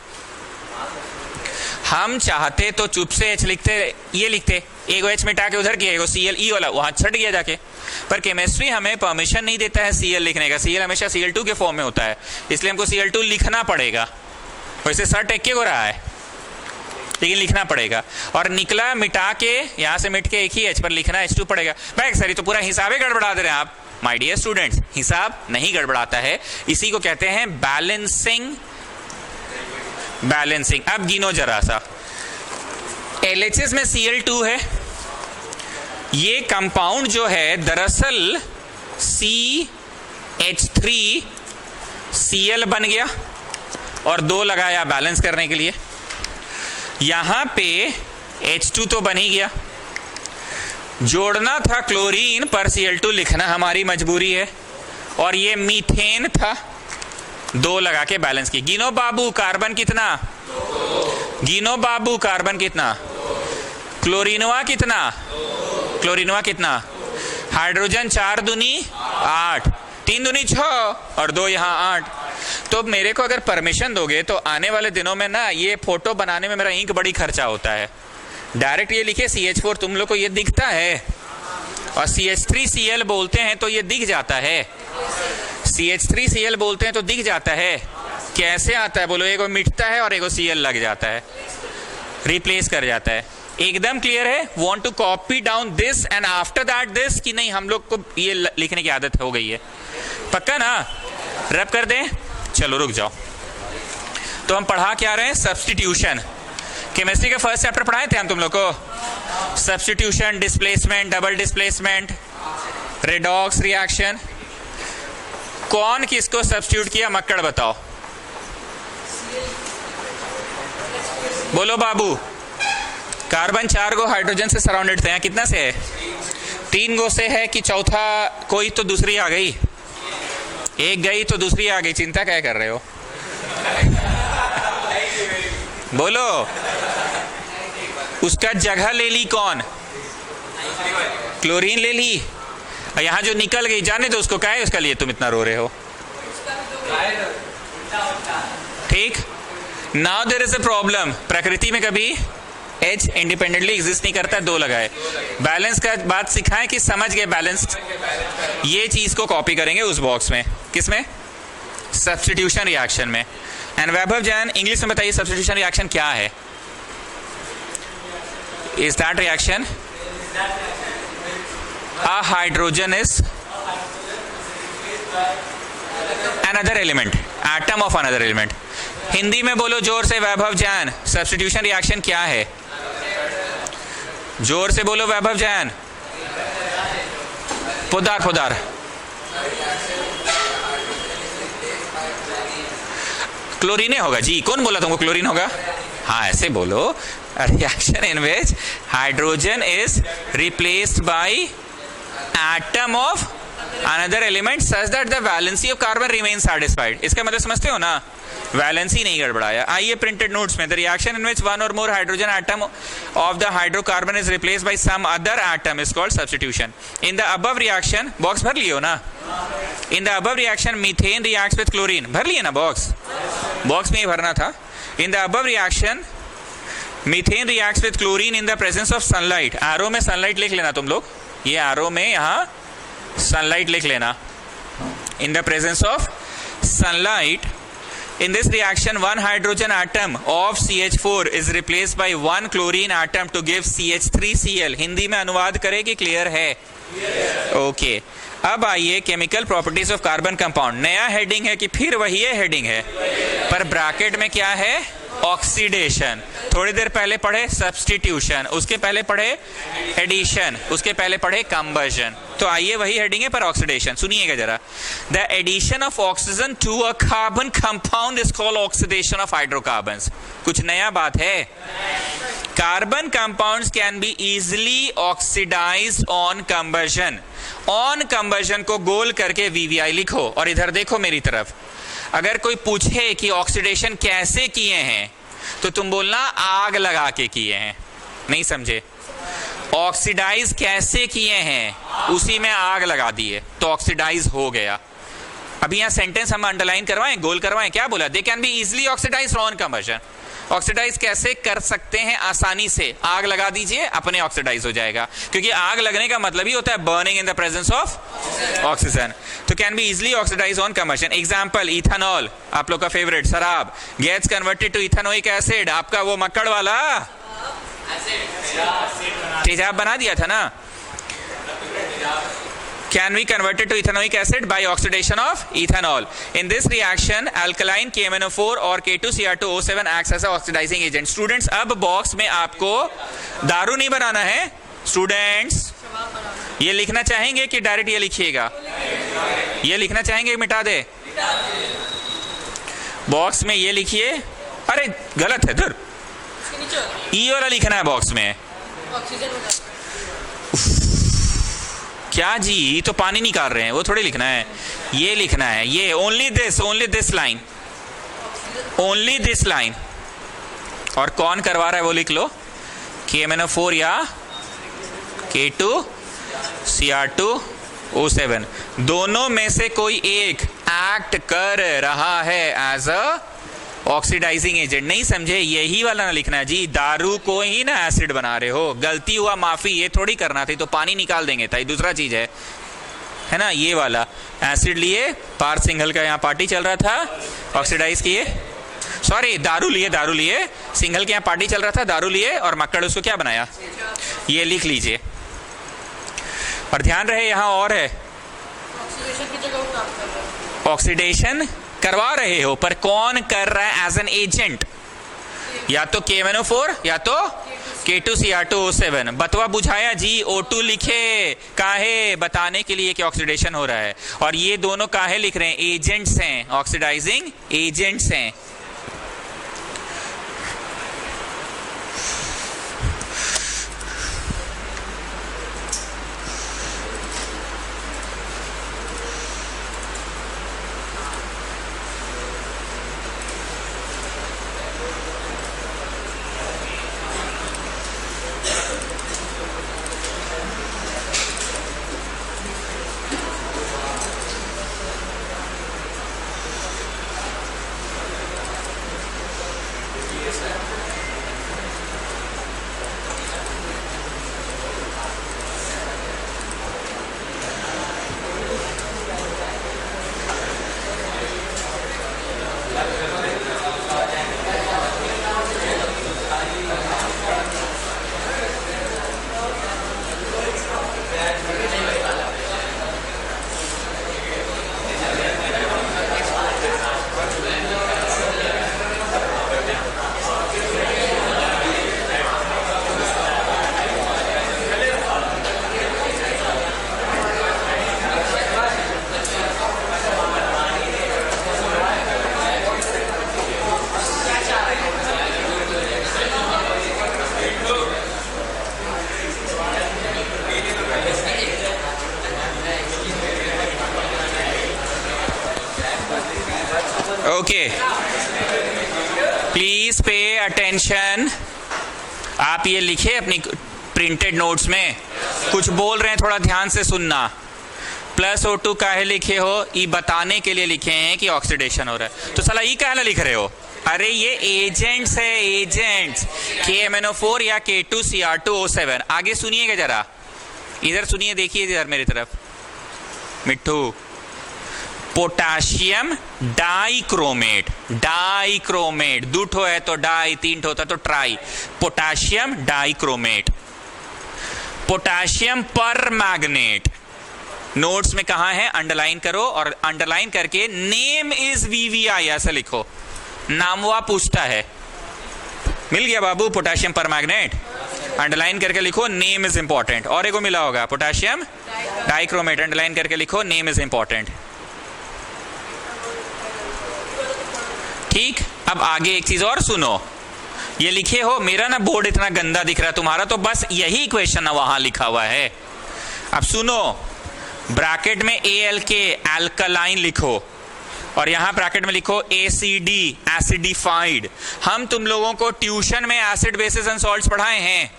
हम चाहते तो चुप से H लिखते, ये लिखते, एक H मिटा के उधर किया, Cl E वाला वहां छट गया जाके, पर केमिस्ट्री हमें परमिशन नहीं देता है Cl लिखने का। Cl हमेशा Cl2 के फॉर्म में होता है, इसलिए हमको Cl2 लिखना पड़ेगा। वैसे सट एक हो रहा है लेकिन लिखना पड़ेगा, और निकला मिटा के, यहां से मिट के एक ही H पर लिखना H2 पड़ेगा। भाई सर ये तो पूरा हिसाबे गड़बड़ा दे रहे हैं आप। माय डियर स्टूडेंट्स, हिसाब नहीं गड़बड़ाता है, इसी को कहते हैं बैलेंसिंग। बैलेंसिंग। अब गिनो जरा सा, LHS में Cl2 है, ये कंपाउंड जो है दरअसल CH3Cl बन गया और 2 लगाया बैलेंस करने के लिए। यहां पे H2 तो बन ही गया, जोड़ना था क्लोरीन पर Cl2 लिखना हमारी मजबूरी है, और ये मीथेन था, 2 लगा के बैलेंस की। गिनो बाबू कार्बन कितना, गिनो बाबू कार्बन कितना, क्लोरीनवा कितना, क्लोरीनवा कितना, हाइड्रोजन 4 दूनी 8, 3 दूनी 6 और 2 यहाँ 8। तो मेरे को अगर परमिशन दोगे तो आने वाले दिनों में ना ये फोटो बनाने में मेरा इंक बड़ी खर्चा होता है। डायरेक्ट ये लिखे CH4, तुम लोग को ये दिखता है, और CH3Cl बोलते हैं तो ये दिख जाता है। CH3Cl बोलते हैं तो दिख जाता है। कैसे आता है बोलो, एगो मिटता है और एगो Cl लग जाता है, रिप्लेस कर जाता है। एकदम क्लियर है? Want to copy down this and after that this, कि नहीं हम लोग को ये लिखने की आदत हो गई है? पक्का ना? रब कर दें? चलो रुक जाओ। तो हम पढ़ा क्या रहे हैं? सब्स्टिट्यूशन। केमिस्ट्री का फर्स्ट चैप्टर पढ़ाए थे हम तुम लोग को। Substitution, displacement, double displacement, redox reaction. कौन किसको सब्स्टिट्यूट किया मक्कड़ बताओ, बोलो बाबू। कार्बन 4 गो हाइड्रोजन से सराउंडेड थे, कितना से है? 3 गो से है कि चौथा कोई तो दूसरी आ गई? एक गई तो दूसरी आ गई, चिंता क्या कर रहे हो? बोलो। उसका जगह ले ली कौन? क्लोरीन ले ली। यहाँ जो निकल गई जाने दो उसको, क्या है उसका लिए तुम इतना रो रहे हो? ठीक। Now there is a problem. प्रकृति में कभी H इंडिपेंडेंटली एग्जिस्ट नहीं करता, 2 लगाए। बैलेंस का बात सिखाएं कि समझ गए बैलेंस। ये चीज को कॉपी करेंगे उस बॉक्स में, किसमें? सब्स्टिट्यूशन रिएक्शन में। एंड वैभव जैन इंग्लिश में बताइए सब्स्टिट्यूशन रिएक्शन क्या है? Is that reaction a hydrogen is another element, atom of another element। Hindi में बोलो जोर से वैभव जैन, सब्स्टिट्यूशन रिएक्शन क्या है? जोर से बोलो वैभव जैन। पुदार पुदार। क्लोरीन होगा जी। कौन बोला तुमको क्लोरीन होगा? हाँ ऐसे बोलो। Reaction in which hydrogen is replaced by atom of another element such that the valency of carbon remains satisfied। इसका मतलब समझते हो ना? वैलेंसी नहीं गड़बड़ाया। आइए प्रिंटेड नोट्स में, the reaction in which one or more hydrogen atom of the hydrocarbon is replaced by some other atom is called substitution। in the above reaction, box भर लियो ना? in the above reaction methane reacts with chlorine। भर लिए ना box? Box में ही भरना था। in the above reaction methane reacts with chlorine in the presence of sunlight। Arrow में sunlight लिख लेना तुम लोग, ये एरो में यहाँ सनलाइट लिख लेना। इन the presence of sunlight, in this reaction one hydrogen atom of CH4 is replaced by one chlorine atom to give CH3Cl। Hindi में अनुवाद करें कि क्लियर है? ओके। अब आइए chemical properties of carbon compound. नया हेडिंग है कि फिर वही हेडिंग है, पर ब्रैकेट में क्या है? ऑक्सीडेशन। थोड़ी देर पहले पढ़े सब्स्टिट्यूशन, उसके पहले पढ़े एडिशन, उसके पहले पढ़े कंबशन। तो आइए वही हेडिंग है पर ऑक्सीडेशन। सुनिएगा जरा। The addition of oxygen to a carbon compound is called oxidation of hydrocarbons. कुछ नया बात है? Carbon compounds can be easily oxidised on combustion. On combustion को गोल करके VVI लिखो और इधर देखो मेरी तरफ। अगर कोई पूछे कि ऑक्सीडेशन कैसे किए हैं तो तुम बोलना आग लगा के किए हैं। नहीं समझे? ऑक्सीडाइज कैसे किए हैं? उसी में आग लगा दिए तो ऑक्सीडाइज हो गया। अभी यहां सेंटेंस हम अंडरलाइन करवाएं, गोल करवाएं। क्या बोला? They can be easily oxidised on combustion. Oxidise कैसे कर सकते हैं? आसानी से आग लगा दीजिए, अपने ऑक्सीडाइज हो जाएगा, क्योंकि आग लगने का मतलब ही होता है burning in the presence of oxygen. तो can be easily oxidise on combustion. Example ethanol, आप लोग का फेवरेट शराब, gets converted to ethanoic acid. आपका वो मक्कड़ वाला तेजाब बना दिया था ना? can be converted to ethanoic acid by oxidation of ethanol। In this reaction, alkaline KMnO4 और K2Cr2O7 acts as a oxidizing agent। Students, अब बॉक्स में आपको दारू नहीं बनाना है। स्टूडेंट्स, ये लिखना चाहेंगे कि डायरेक्ट ये लिखिएगा? ये लिखना चाहेंगे मिटा दे? बॉक्स में ये लिखिए। अरे गलत है, दूर ई वाला लिखना है बॉक्स में। क्या जी, तो पानी निकाल रहे हैं, वो थोड़ी लिखना है, ये लिखना है, ये only this line, only this line. और कौन करवा रहा है वो लिख लो, KMnO4 या K2Cr2O7, दोनों में से कोई एक एक्ट कर रहा है एज अ ऑक्सीडाइजिंग एजेंट। नहीं समझे, यही वाला ना लिखना है जी, दारू को ही ना एसिड बना रहे हो, गलती हुआ माफी, ये थोड़ी करना था, तो पानी निकाल देंगे था, ये दूसरा चीज है ना। ये वाला एसिड लिए, पार्थ सिंघल का यहाँ पार्टी चल रहा था, ऑक्सीडाइज किए, सॉरी दारू लिए, सिंघल के यहाँ पार्टी चल रहा था, दारू लिए और मक्कड़ उसको क्या बनाया, ये लिख लीजिए। और ध्यान रहे यहाँ और है, ऑक्सीडेशन करवा रहे हो, पर कौन कर रहा है एज एन एजेंट, या तो KMnO4 या तो K2Cr2O7। बतवा बुझाया जी, O2 लिखे काहे, बताने के लिए कि ऑक्सीडेशन हो रहा है, और ये दोनों काहे लिख रहे हैं, एजेंट्स हैं, ऑक्सीडाइजिंग एजेंट्स हैं। Okay, please pay attention. आप ये लिखे अपनी प्रिंटेड नोट्स में, कुछ बोल रहे हैं थोड़ा ध्यान से सुनना। प्लस O2 काहे लिखे हो, ये बताने के लिए लिखे हैं कि ऑक्सीडेशन हो रहा है, तो साला ये काहे लिख रहे हो, अरे ये एजेंट्स है, एजेंट्स, KMnO4 या K2Cr2O7। आगे सुनिएगा जरा, इधर सुनिए, देखिए इधर मेरी तरफ, मिट्ठू, पोटाशियम डाइक्रोमेट, डाइक्रोमेट, दो ठो है तो डाई, तीन ठो होता तो try, potassium dichromate, potassium permanganate. Notes में कहा है, अंडरलाइन करो, और अंडरलाइन करके नेम इज VVI ऐसा लिखो, नामवा पूछता है। मिल गया बाबू, पोटाशियम परमैंगनेट, अंडरलाइन करके लिखो, नेम इज इंपॉर्टेंट। और एक को मिला होगा पोटाशियम डाइक्रोमेट, अंडरलाइन करके लिखो, नेम इज इंपॉर्टेंट। ठीक, अब आगे एक चीज और सुनो, ये लिखे हो, मेरा ना बोर्ड इतना गंदा दिख रहा है, तुम्हारा तो बस यही क्वेश्चन ना वहां लिखा हुआ है। अब सुनो, ब्रैकेट में ALK एल्कलाइन लिखो, और यहां ब्रैकेट में लिखो ACD एसिडिफाइड। हम तुम लोगों को ट्यूशन में एसिड बेसिस एंड सॉल्ट्स पढ़ाए हैं।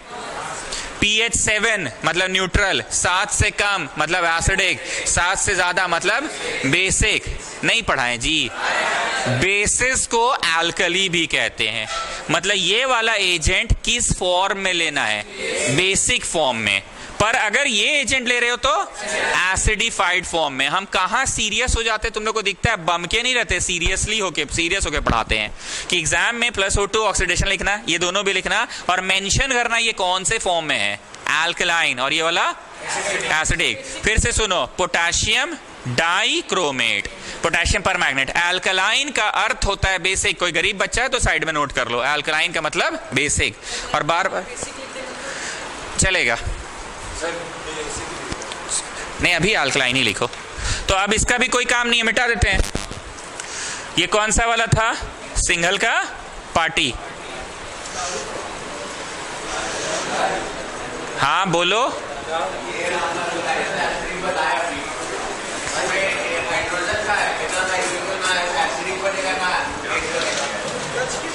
pH 7 मतलब न्यूट्रल, 7 से कम मतलब एसिडिक, 7 से ज्यादा मतलब बेसिक, नहीं पढ़ाएं जी। बेसिस को एल्कली भी कहते हैं, मतलब ये वाला एजेंट किस फॉर्म में लेना है, बेसिक फॉर्म में। पर अगर ये एजेंट ले रहे हो तो एसिडिफाइड फॉर्म में। हम कहाँ सीरियस हो जाते, तुम लोग को दिखता है, बम के नहीं रहते, सीरियस होके पढ़ाते हैं कि एग्जाम में प्लस O2 ऑक्सीडेशन लिखना, ये दोनों भी लिखना, और मेंशन करना ये कौन से फॉर्म में है, एल्कलाइन, और ये वाला एसिडिक। फिर से सुनो, potassium dichromate, potassium permanganate. Alkaline का अर्थ होता है बेसिक, कोई गरीब बच्चा है तो साइड में नोट कर लो, एल्कलाइन का मतलब बेसिक, और बार बार चलेगा नहीं, अभी अल्कलाइन ही लिखो। तो अब इसका भी कोई काम नहीं है, मिटा देते हैं। ये कौन सा वाला था, सिंघल का पार्टी, हाँ बोलो,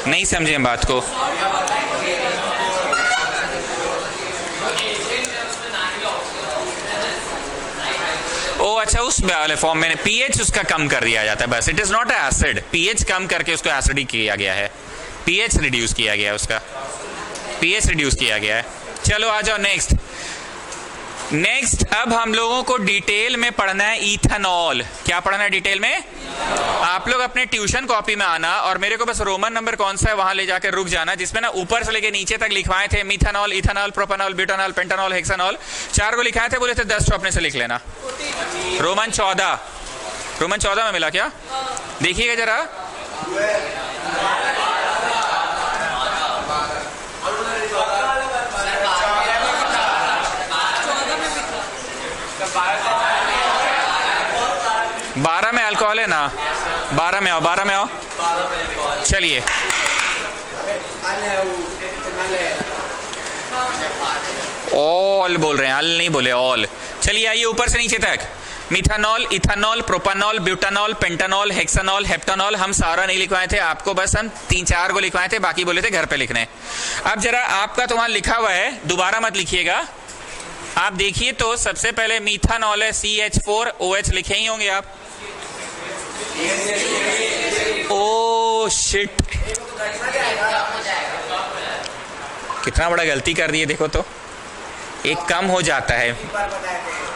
नहीं समझे बात को। ओ अच्छा, उस वाले फॉर्म में पीएच उसका कम कर दिया जाता है बस। It is not acid, pH कम करके उसको एसिडिक किया गया है, पीएच रिड्यूस किया गया है, उसका पीएच रिड्यूस किया गया है। चलो आ जाओ नेक्स्ट। नेक्स्ट अब हम लोगों को डिटेल में पढ़ना है इथेनॉल। क्या पढ़ना है डिटेल में? आप लोग अपने ट्यूशन कॉपी में आना और मेरे को बस रोमन नंबर कौन सा है वहां ले जाकर रुक जाना, जिसमें ना ऊपर से लेके नीचे तक लिखवाए थे methanol, ethanol, propanol, butanol, pentanol, हेक्सानॉल, 4 को लिखाए थे, बोले थे 10 अपने से लिख लेना। रोमन 14, रोमन 14 में मिला क्या? देखिएगा जरा। बारह में अल्कोहल है ना, 12 में आओ, 12 में आओ। चलिए ऑल बोल रहे हैं, अल नहीं बोले, ऑल। चलिए आइए ऊपर से नीचे तक। Methanol, ethanol, propanol, butanol, pentanol, hexanol, heptanol. हम सारा नहीं लिखवाए थे आपको, बस हम 3-4 को लिखवाए थे, बाकी बोले थे घर पे लिखने। अब जरा आपका तो वहां लिखा हुआ है, दोबारा मत लिखिएगा। आप देखिए तो सबसे पहले मिथेनॉल है, CH4OH लिखे ही होंगे आप। ओ शिट, कितना बड़ा गलती कर दी है देखो तो। एक कम हो जाता है,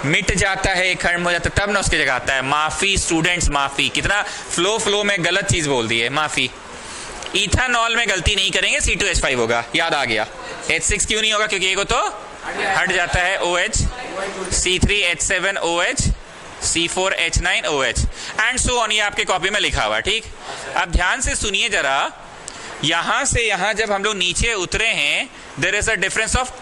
मिट जाता है, एक खत्म हो जाता है, तब ना उसकी जगह आता है माफी। स्टूडेंट्स माफी, कितना फ्लो में गलत चीज बोल दी है, माफी। इथेनॉल में गलती नहीं करेंगे, C2H5 होगा, याद आ गया। H6 क्यों नहीं होगा? क्योंकि एक तो हट जाता है OH, C3H7OH, C4H9OH and so on. ये आपके कॉपी में लिखा हुआ, ठीक। अब ध्यान से सुनिए जरा, यहां से यहां जब हम लोग नीचे उतरे हैं, there is a difference of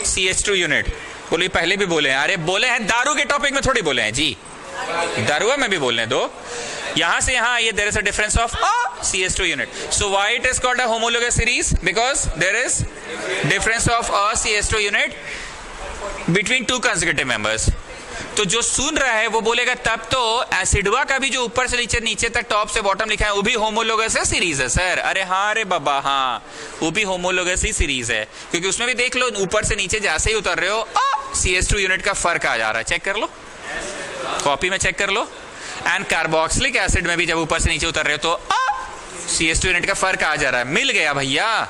CH2 unit. बोले पहले भी बोले हैं, अरे बोले हैं दारू के टॉपिक में थोड़ी बोले हैं जी, दारुआ में भी बोलने दो। यहां से यहां ये, there is a difference of CH2 unit. So why it is called a homologous series? Because there is difference of CH2 unit between 2 consecutive members. तो जो सुन रहा है वो बोलेगा तब तो एसिडवा का भी जो ऊपर से नीचे तक टॉप से बॉटम लिखा है वो भी होमोलोगस है सीरीज है सर। अरे हाँ रे बाबा, हाँ वो भी होमोलोगस ही सीरीज है, क्योंकि उसमें भी देख लो ऊपर से नीचे जैसे ही उतर रहे हो CH2 यूनिट का फर्क आ जा रहा है। चेक कर लो, कॉपी में चेक कर लो। एंड कार्बोक्सिलिक एसिड में भी जब ऊपर से नीचे उतर रहे हो तो CH2 यूनिट का फर्क आ जा रहा है। मिल गया भैया।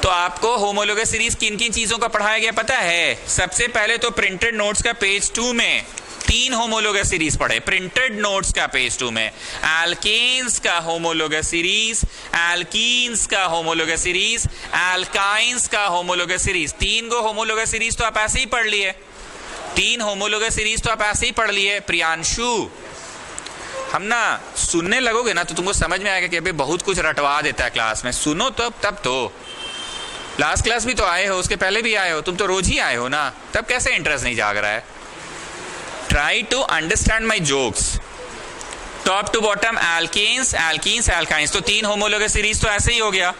तो आपको होमोलोगस सीरीज किन किन चीजों का पढ़ाया गया पता है? सबसे पहले तो प्रिंटेड नोट्स का पेज 2 में 3 होमोलोगस सीरीज पढ़े। प्रिंटेड नोट्स का पेज 2 में एल्केन्स का होमोलोगस सीरीज, एल्कीन्स का होमोलोगस सीरीज, एल्काइंस का होमोलोगस सीरीज। 3 गो होमोलोगस सीरीज तो आप ऐसे ही पढ़ लिए, 3 होमोलोगस सीरीज तो आप ऐसे ही पढ़ लिए। प्रियांशु, हम ना सुनने लगोगे ना तो तुमको समझ में आएगा कि अभी बहुत कुछ रटवा देता है क्लास में। सुनो तब तो लास्ट क्लास भी तो आए हो, उसके पहले भी आए हो, तुम तो रोज ही आए हो ना, तब कैसे इंटरेस्ट नहीं जाग रहा है? Try to understand my jokes. Top to bottom alkanes, alkenes, alkynes, तो 3 होमोलोगस सीरीज तो ऐसे ही हो गया।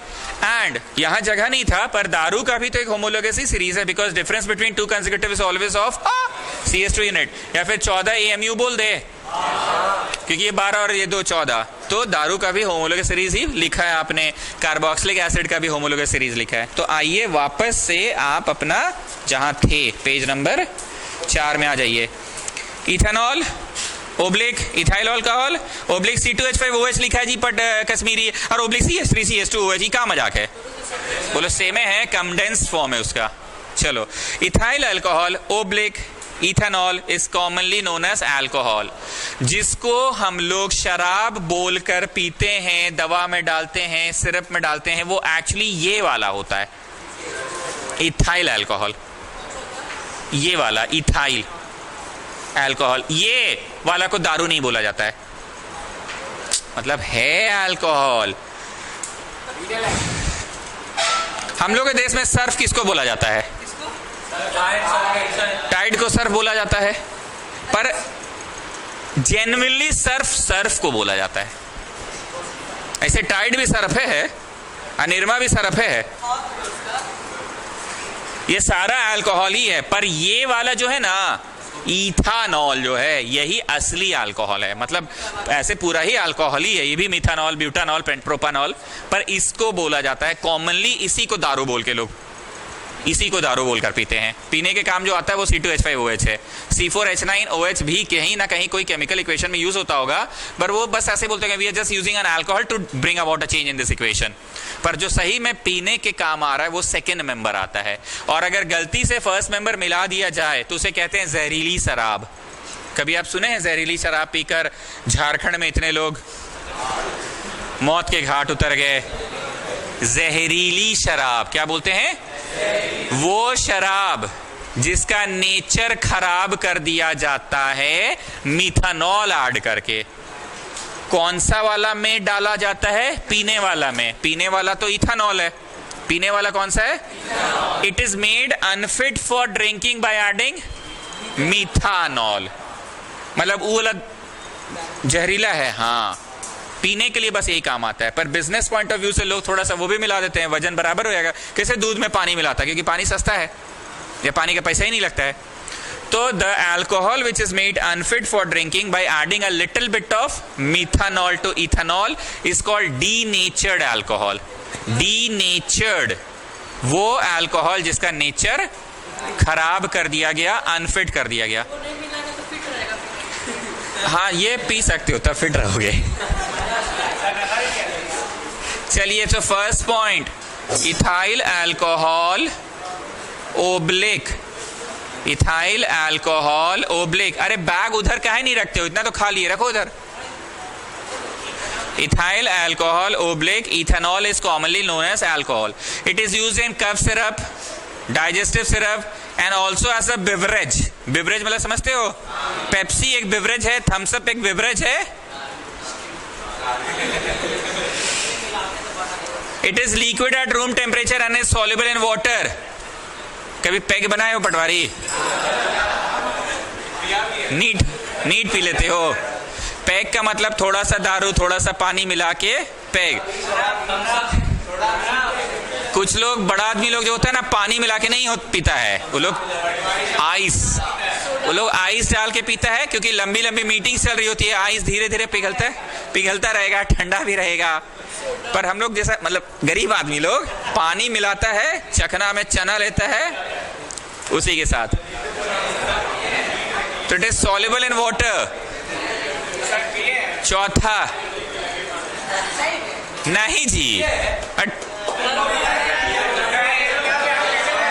एंड यहां जगह नहीं था, पर दारू का भी तो एक होमोलोगस ही सीरीज है, because difference between 2 consecutive is always of CH2 unit. या फिर 14 AMU बोल दे, क्योंकि ये 12 और ये 2 14, तो दारू का भी होमोलोगस सीरीज ही लिखा है आपने, कार्बोक्सिलिक एसिड का भी होमोलोगस सीरीज लिखा है। तो आइए वापस से आप अपना जहां थे पेज नंबर 4 में आ जाइए। Ethanol oblique ethyl alcohol oblique C2H5OH लिखा है जी, बट कश्मीरी, और ओब्लिक CH3CH2OH, का मजाक है? बोलो सेम है, कंडेंस्ड फॉर्म है उसका। चलो, ethyl alcohol oblique ethanol is commonly known as alcohol, जिसको हम लोग शराब बोलकर पीते हैं, दवा में डालते हैं, सिरप में डालते हैं, वो एक्चुअली ये वाला होता है इथाइल अल्कोहल। ये वाला इथाइल अल्कोहल, ये वाला को दारू नहीं बोला जाता है, मतलब है अल्कोहल। हम लोग के देश में सर्फ किसको बोला जाता है? टाइड को सर्फ बोला जाता है, पर जेन्युइनली सर्फ को बोला जाता है। ऐसे टाइड भी सर्फ है, अनिरमा भी सर्फ है, ये सारा अल्कोहल ही है। पर ये वाला जो है ना, इथानॉल जो है यही असली अल्कोहल है, मतलब ऐसे पूरा ही अल्कोहल ही है, ये भी मिथानॉल, ब्यूटानॉल, प्रोपानॉल, पर इसको बोला जाता है कॉमनली, इसी को दारू बोल के लोग इसी को दारू बोलकर पीते हैं। पीने के काम जो आता है वो C2H5OH है। C4H9OH भी कहीं ना कहीं कोई केमिकल इक्वेशन में यूज होता होगा, पर वो बस ऐसे बोलते हैं we are just using an alcohol to bring about a change in this equation. पर जो सही में पीने के काम आ रहा है वो सेकेंड मेंबर आता है, और अगर गलती से फर्स्ट मेंबर मिला दिया जाए तो उसे कहते हैं जहरीली शराब। कभी आप सुने हैं जहरीली शराब पीकर झारखंड में इतने लोग मौत के घाट उतर गए? जहरीली शराब क्या बोलते हैं? वो शराब जिसका नेचर खराब कर दिया जाता है मिथानॉल ऐड करके। कौन सा वाला में डाला जाता है? पीने वाला में। पीने वाला तो इथानॉल है, पीने वाला कौन सा है? It is made unfit for drinking by adding methanol, मतलब वो वाला जहरीला है, हाँ, पीने के लिए बस यही काम आता है। पर बिजनेस पॉइंट ऑफ व्यू से लोग थोड़ा सा वो भी मिला देते हैं, वजन बराबर हो जाएगा। कैसे? दूध में पानी मिलाता है क्योंकि पानी सस्ता है या पानी का पैसा ही नहीं लगता है। तो the alcohol which is made unfit for drinking by adding a little bit of methanol to ethanol is called denatured alcohol. Denatured वो अल्कोहल जिसका नेचर खराब कर दिया गया, अनफिट कर दिया गया। हाँ, ये पी सकते हो तब फिट रहोगे। चलिए, तो first point, ethyl alcohol oblique, ethyl alcohol oblique. अरे बैग उधर काहे नहीं रखते हो? इतना तो खा लिए, रखो उधर। Ethyl alcohol oblique ethanol is commonly known as alcohol. It is used in cough syrup, digestive syrup and also as a beverage. Beverage मतलब समझते हो? पेप्सी एक बिवरेज है, थम्स अप एक बिवरेज है। It is liquid at room temperature and is soluble in water. कभी peg बनाए हो पटवारी? नीट पी लेते हो? पैग का मतलब थोड़ा सा दारू थोड़ा सा पानी मिला के पैग। कुछ लोग, बड़ा आदमी लोग जो होता है ना, पानी मिला के नहीं पीता है, वो लोग आइस डाल के पीता है, क्योंकि लंबी लंबी मीटिंग चल रही होती है, आइस धीरे धीरे पिघलता रहेगा, ठंडा भी रहेगा। पर हम लोग जैसा, मतलब गरीब आदमी लोग, पानी मिलाता है, चखना में चना लेता है उसी के साथ। तो it is soluble in water. चौथा, नहीं जी,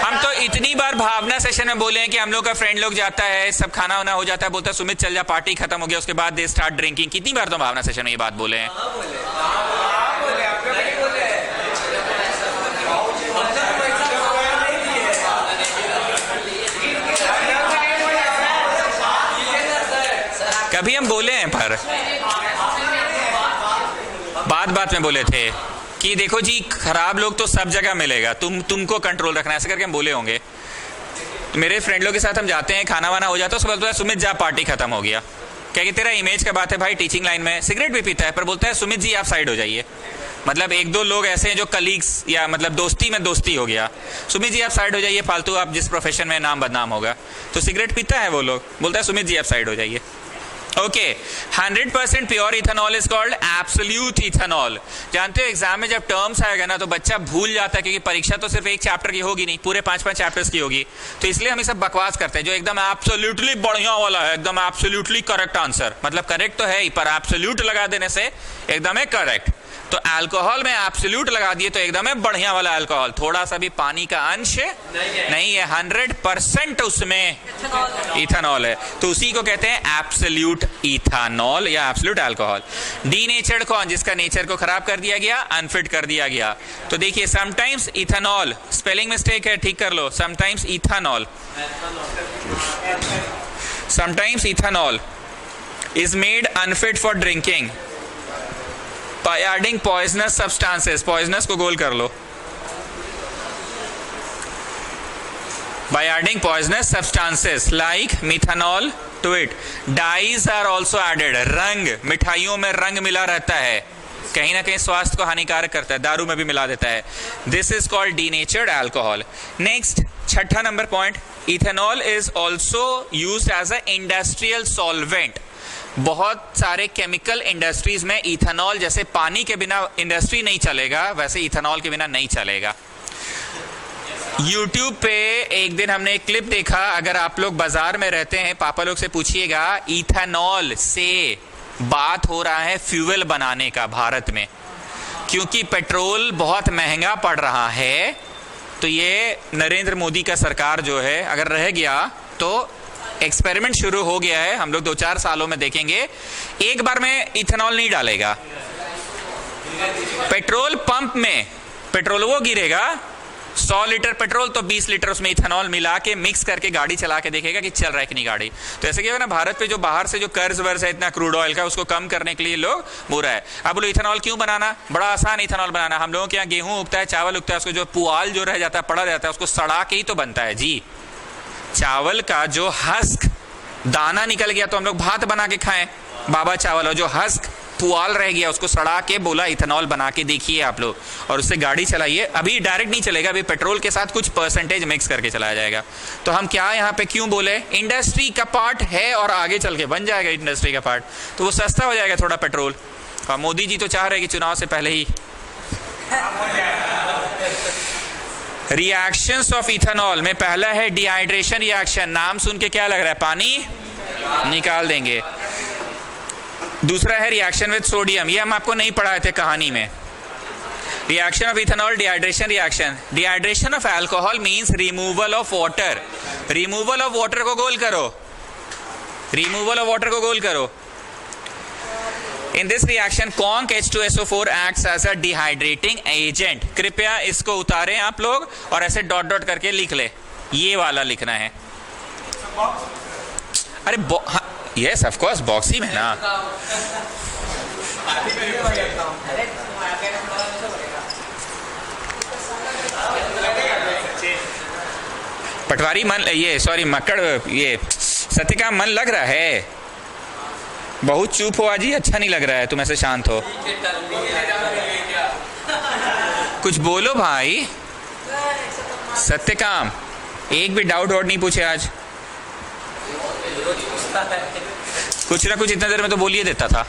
हम तो इतनी बार भावना सेशन में बोले हैं कि हम लोग का फ्रेंड लोग जाता है, सब खाना वाना हो जाता है, बोलता है सुमित चल जा, पार्टी खत्म हो गया, उसके बाद दे स्टार्ट ड्रिंकिंग। कितनी बार तो भावना सेशन में ये बात बोले हैं। कभी हम बोले हैं, पर बात में बोले थे कि देखो जी, खराब लोग तो सब जगह मिलेगा, तुमको कंट्रोल रखना है, ऐसे करके हम बोले होंगे। तो मेरे फ्रेंड लोग के साथ हम जाते हैं, खाना वाना हो जाता है, उसके बाद बोलता है सुमित जा, पार्टी खत्म हो गया। क्या कि तेरा इमेज का बात है भाई, टीचिंग लाइन में सिगरेट भी पीता है, पर बोलता है सुमित जी आप साइड हो जाइए। मतलब एक दो लोग ऐसे हैं जो कलीग्स या मतलब दोस्ती में दोस्ती हो गया, सुमित जी आप साइड हो जाइए, फालतू आप जिस प्रोफेशन में नाम बदनाम होगा। तो सिगरेट पीता है वो लोग, बोलता है सुमित जी आप साइड हो जाइए। Okay, 100% pure ethanol is called absolute ethanol. जानते हो एग्जाम में जब टर्म्स आएगा ना तो बच्चा भूल जाता है, क्योंकि परीक्षा तो सिर्फ एक चैप्टर की होगी नहीं, पूरे 5-5 चैप्टर्स की होगी। तो इसलिए हम ये सब बकवास करते हैं। जो एकदम एब्सोल्युटली बढ़िया वाला है, एकदम एब्सोल्युटली करेक्ट आंसर, मतलब करेक्ट तो है ही, पर एब्सोल्यूट लगा देने से एकदम है करेक्ट। तो अल्कोहल में एब्सोल्यूट लगा दिए तो एकदम है बढ़िया वाला अल्कोहल, थोड़ा सा भी पानी का अंश नहीं है, 100% उसमें इथेनॉल है, तो उसी को कहते हैं एब्सोल्यूट इथेनॉल या एब्सोल्यूट अल्कोहल। डीनेचर्ड कौन? जिसका नेचर को खराब कर दिया गया, अनफिट कर दिया गया। तो देखिए, समटाइम्स इथेनॉल, स्पेलिंग मिस्टेक है, ठीक कर लो, sometimes ethanol, sometimes ethanol is made unfit for drinking by adding poisonous substances, poisonous को गोल कर लो, by adding poisonous substances like methanol to it. Dyes are also added. रंग, मिठाइयों में रंग मिला रहता है, कहीं ना कहीं स्वास्थ्य को हानिकारक करता है, दारू में भी मिला देता है। This is called denatured alcohol. Next, छठा number point, ethanol is also used as a industrial solvent. बहुत सारे केमिकल इंडस्ट्रीज में इथेनॉल, जैसे पानी के बिना इंडस्ट्री नहीं चलेगा वैसे इथेनॉल के बिना नहीं चलेगा। YouTube पे एक दिन हमने एक क्लिप देखा, अगर आप लोग बाजार में रहते हैं पापा लोग से पूछिएगा, इथेनॉल से बात हो रहा है फ्यूल बनाने का भारत में, क्योंकि पेट्रोल बहुत महंगा पड़ रहा है। तो ये नरेंद्र मोदी का सरकार जो है अगर रह गया तो एक्सपेरिमेंट शुरू हो गया है, हम लोग 2-4 सालों में देखेंगे, एक बार में इथेनॉल नहीं डालेगा। पेट्रोल पंप में पेट्रोल वो गिरेगा, 100 लीटर पेट्रोल तो 20 लीटर उसमें इथेनॉल मिला के मिक्स करके गाड़ी चला के देखेगा कि चल रहा है कि नहीं गाड़ी। तो ऐसे क्या है ना, भारत पे जो बाहर से जो कर्ज वर्ज है इतना क्रूड ऑयल का, उसको कम करने के लिए लोग बुरा है। अब बोलो इथेनॉल क्यों बनाना, बड़ा आसान इथेनॉल बनाना। हम लोगों के यहाँ गेहूं उगता है, चावल उगता है, उसको जो पुआल जो रह जाता है पड़ा रहता है उसको सड़ा के ही तो बनता है जी। चावल का जो हस्क दाना निकल गया तो हम लोग भात बना के खाएं बाबा चावल, और जो हस्क पुआल रह गया उसको सड़ा के बोला इथेनॉल बना के देखिए आप लोग, और उससे गाड़ी चलाइए। अभी डायरेक्ट नहीं चलेगा, अभी पेट्रोल के साथ कुछ परसेंटेज मिक्स करके चलाया जाएगा। तो हम क्या यहाँ पे क्यों बोले, इंडस्ट्री का पार्ट है और आगे चल के बन जाएगा इंडस्ट्री का पार्ट, तो वो सस्ता हो जाएगा थोड़ा पेट्रोल। और मोदी जी तो चाह रहे कि चुनाव से पहले ही। रिएक्शंस ऑफ इथेनॉल में पहला है डिहाइड्रेशन रिएक्शन, नाम सुन के क्या लग रहा है, पानी निकाल देंगे। दूसरा है रिएक्शन विद सोडियम, ये हम आपको नहीं पढ़ाए थे कहानी में। Reaction of ethanol dehydration reaction. Dehydration of alcohol means removal of water. Removal of water को गोल करो, रिमूवल ऑफ वाटर को गोल करो। In this reaction conc H2SO4 acts as a dehydrating agent. कृपया इसको उतारें आप लोग और ऐसे डॉट डॉट करके लिख ले, ये वाला लिखना है। अरे यस ऑफ कोर्स बॉक्स ही में ना। पटवारी मन, ये सॉरी मक्कड़, ये सत्य का मन लग रहा है, बहुत चुप हो आज ही, अच्छा नहीं लग रहा है, तुम ऐसे शांत हो, कुछ बोलो भाई। सत्यकाम एक भी डाउट नहीं पूछे आज, कुछ ना कुछ इतना देर में तो बोलिए देता था।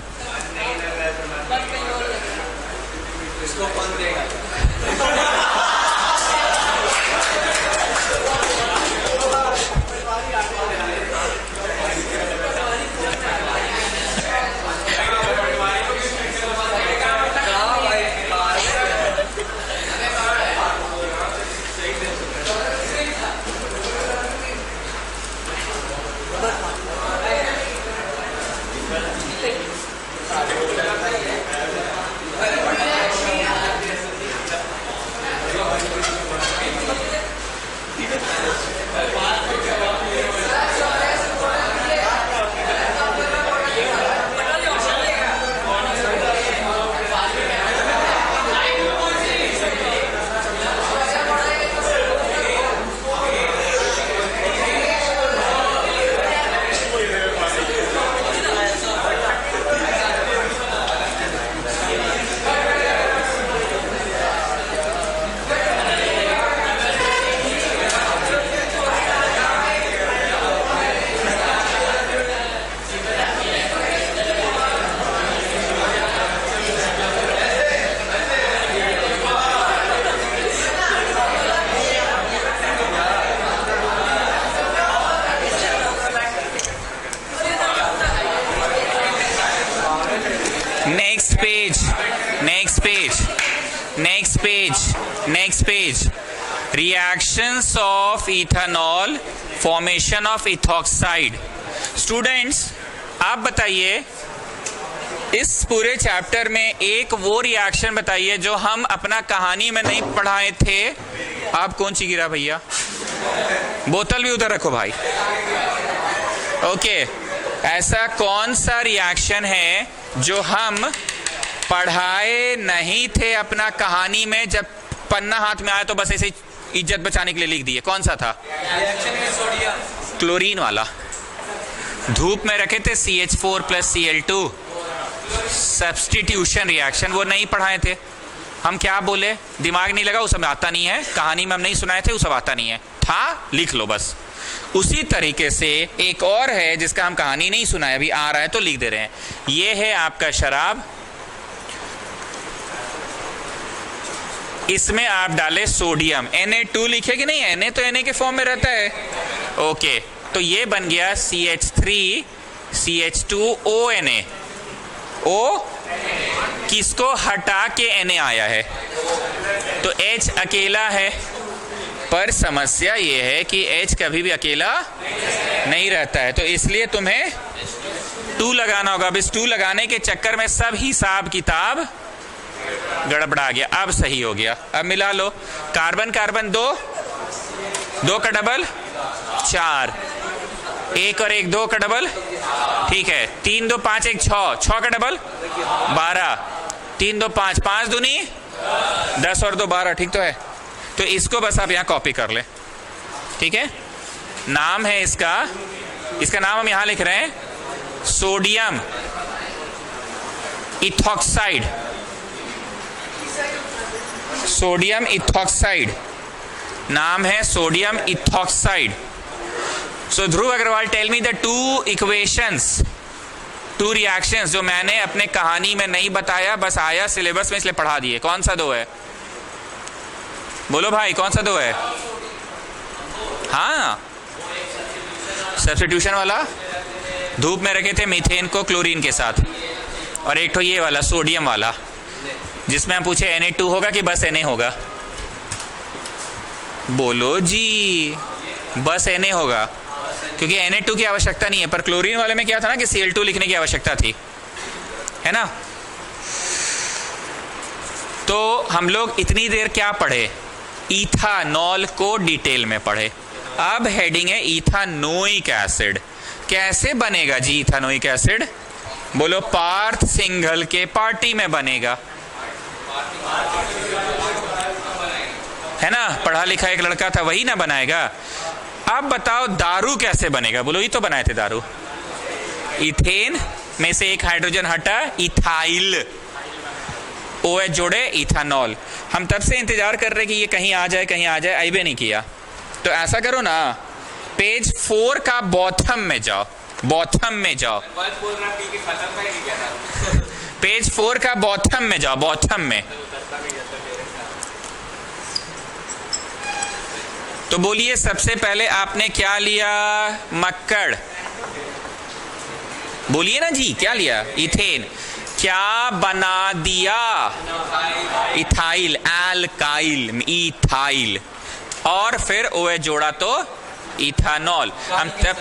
Next page. Reactions of ethanol, formation of ethoxide. Students, आप बताइए इस पूरे चैप्टर में एक वो रिएक्शन बताइए जो हम अपना कहानी में नहीं पढ़ाए थे। आप कौन सी गिरा भैया, बोतल भी उधर रखो भाई। ओके, ऐसा कौन सा रिएक्शन है जो हम पढ़ाए नहीं थे अपना कहानी में, जब पन्ना हाथ में आया तो बस ऐसे इज्जत बचाने के लिए लिख दिए? कौन सा था? क्लोरीन वाला, धूप में रखे थे CH4 + Cl2, सब्स्टिट्यूशन रिएक्शन, वो नहीं पढ़ाए थे हम। क्या बोले, दिमाग नहीं लगा, वो सब आता नहीं है, कहानी में हम नहीं सुनाए थे, वो सब आता नहीं है था, लिख लो बस। उसी तरीके से एक और है जिसका हम कहानी नहीं सुनाए, अभी आ रहा है तो लिख दे रहे हैं। ये है आपका शराब, इसमें आप डाले सोडियम, Na2 लिखे कि नहीं, Na तो Na के फॉर्म में रहता है। ओके, तो ये बन गया CH3 CH2ONa। O किसको हटा के Na आया है, तो H अकेला है, पर समस्या ये है कि H कभी भी अकेला नहीं रहता है, तो इसलिए तुम्हें 2 लगाना होगा। अब इस 2 लगाने के चक्कर में सब हिसाब किताब गड़बड़ा गया। अब सही हो गया, अब मिला लो। कार्बन कार्बन 2, 2 का डबल 4, 1 और 1 2 का डबल, ठीक है। 3 2 5 1 6, 6 का डबल 12, 3 2 5, 5 दूनी 10 और 2 12, ठीक तो है। तो इसको बस आप यहां कॉपी कर ले, ठीक है। नाम है इसका, इसका नाम हम यहां लिख रहे हैं सोडियम इथॉक्साइड, सोडियम इथॉक्साइड, नाम है sodium ethoxide. So Dhruv Agarwal, tell me the 2 equations, 2 reactions जो मैंने अपने कहानी में नहीं बताया, बस आया सिलेबस में इसलिए पढ़ा दिए। कौन सा 2 है, बोलो भाई, कौन सा 2 है? हाँ, सब्स्टिट्यूशन वाला, धूप में रखे थे मीथेन को क्लोरीन के साथ, और एक तो ये वाला सोडियम वाला, जिसमें हम पूछे Na2 होगा कि बस Na होगा। बोलो जी, बस Na होगा, क्योंकि Na2 की आवश्यकता नहीं है। पर क्लोरीन वाले में क्या था ना कि Cl2 लिखने की आवश्यकता थी, है ना। तो हम लोग इतनी देर क्या पढ़े, इथानॉल को डिटेल में पढ़े। अब हेडिंग है इथानोइक एसिड। कैसे बनेगा जी इथानोइक एसिड, बोलो, पार्थ सिंघल के पार्टी में बनेगा, है ना। पढ़ा लिखा एक लड़का था, वही ना बनाएगा। अब बताओ दारू कैसे बनेगा, बोलो, ये तो बनाए थे दारू। इथेन में से एक हाइड्रोजन हटा, इथाइल, OH जोड़े, इथानॉल। हम तब से इंतजार कर रहे कि ये कहीं आ जाए, कहीं आ जाए, आई भी नहीं किया। तो ऐसा करो ना, पेज 4 का बॉथम में जाओ, बॉथम में जाओ, पेज 4 का बॉथम में जाओ, बॉथम में। तो बोलिए, सबसे पहले आपने क्या लिया, मक्कड़, बोलिए ना जी, क्या लिया, इथेन। क्या बना दिया, इथाइल, एल्काइल, इथाइल, और फिर OH जोड़ा तो इथानॉल। हम तब,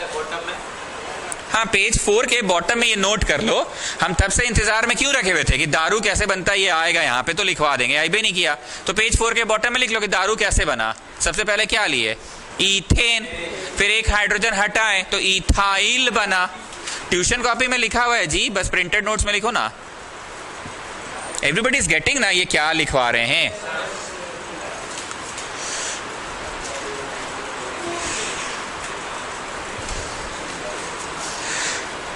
हाँ, पेज 4 के बॉटम में ये नोट कर लो। हम तब से इंतजार में क्यों रखे हुए थे कि दारू कैसे बनता है, ये आएगा यहाँ पे तो लिखवा देंगे, आई भी नहीं किया। तो पेज 4 के बॉटम में लिख लो कि दारू कैसे बना। सबसे पहले क्या लिए, इथेन, फिर एक हाइड्रोजन हटाएं तो इथाइल बना। ट्यूशन कॉपी में लिखा हुआ है जी, बस प्रिंटेड नोट्स में लिखो ना। एवरीबडी इज गेटिंग ना ये क्या लिखवा रहे हैं।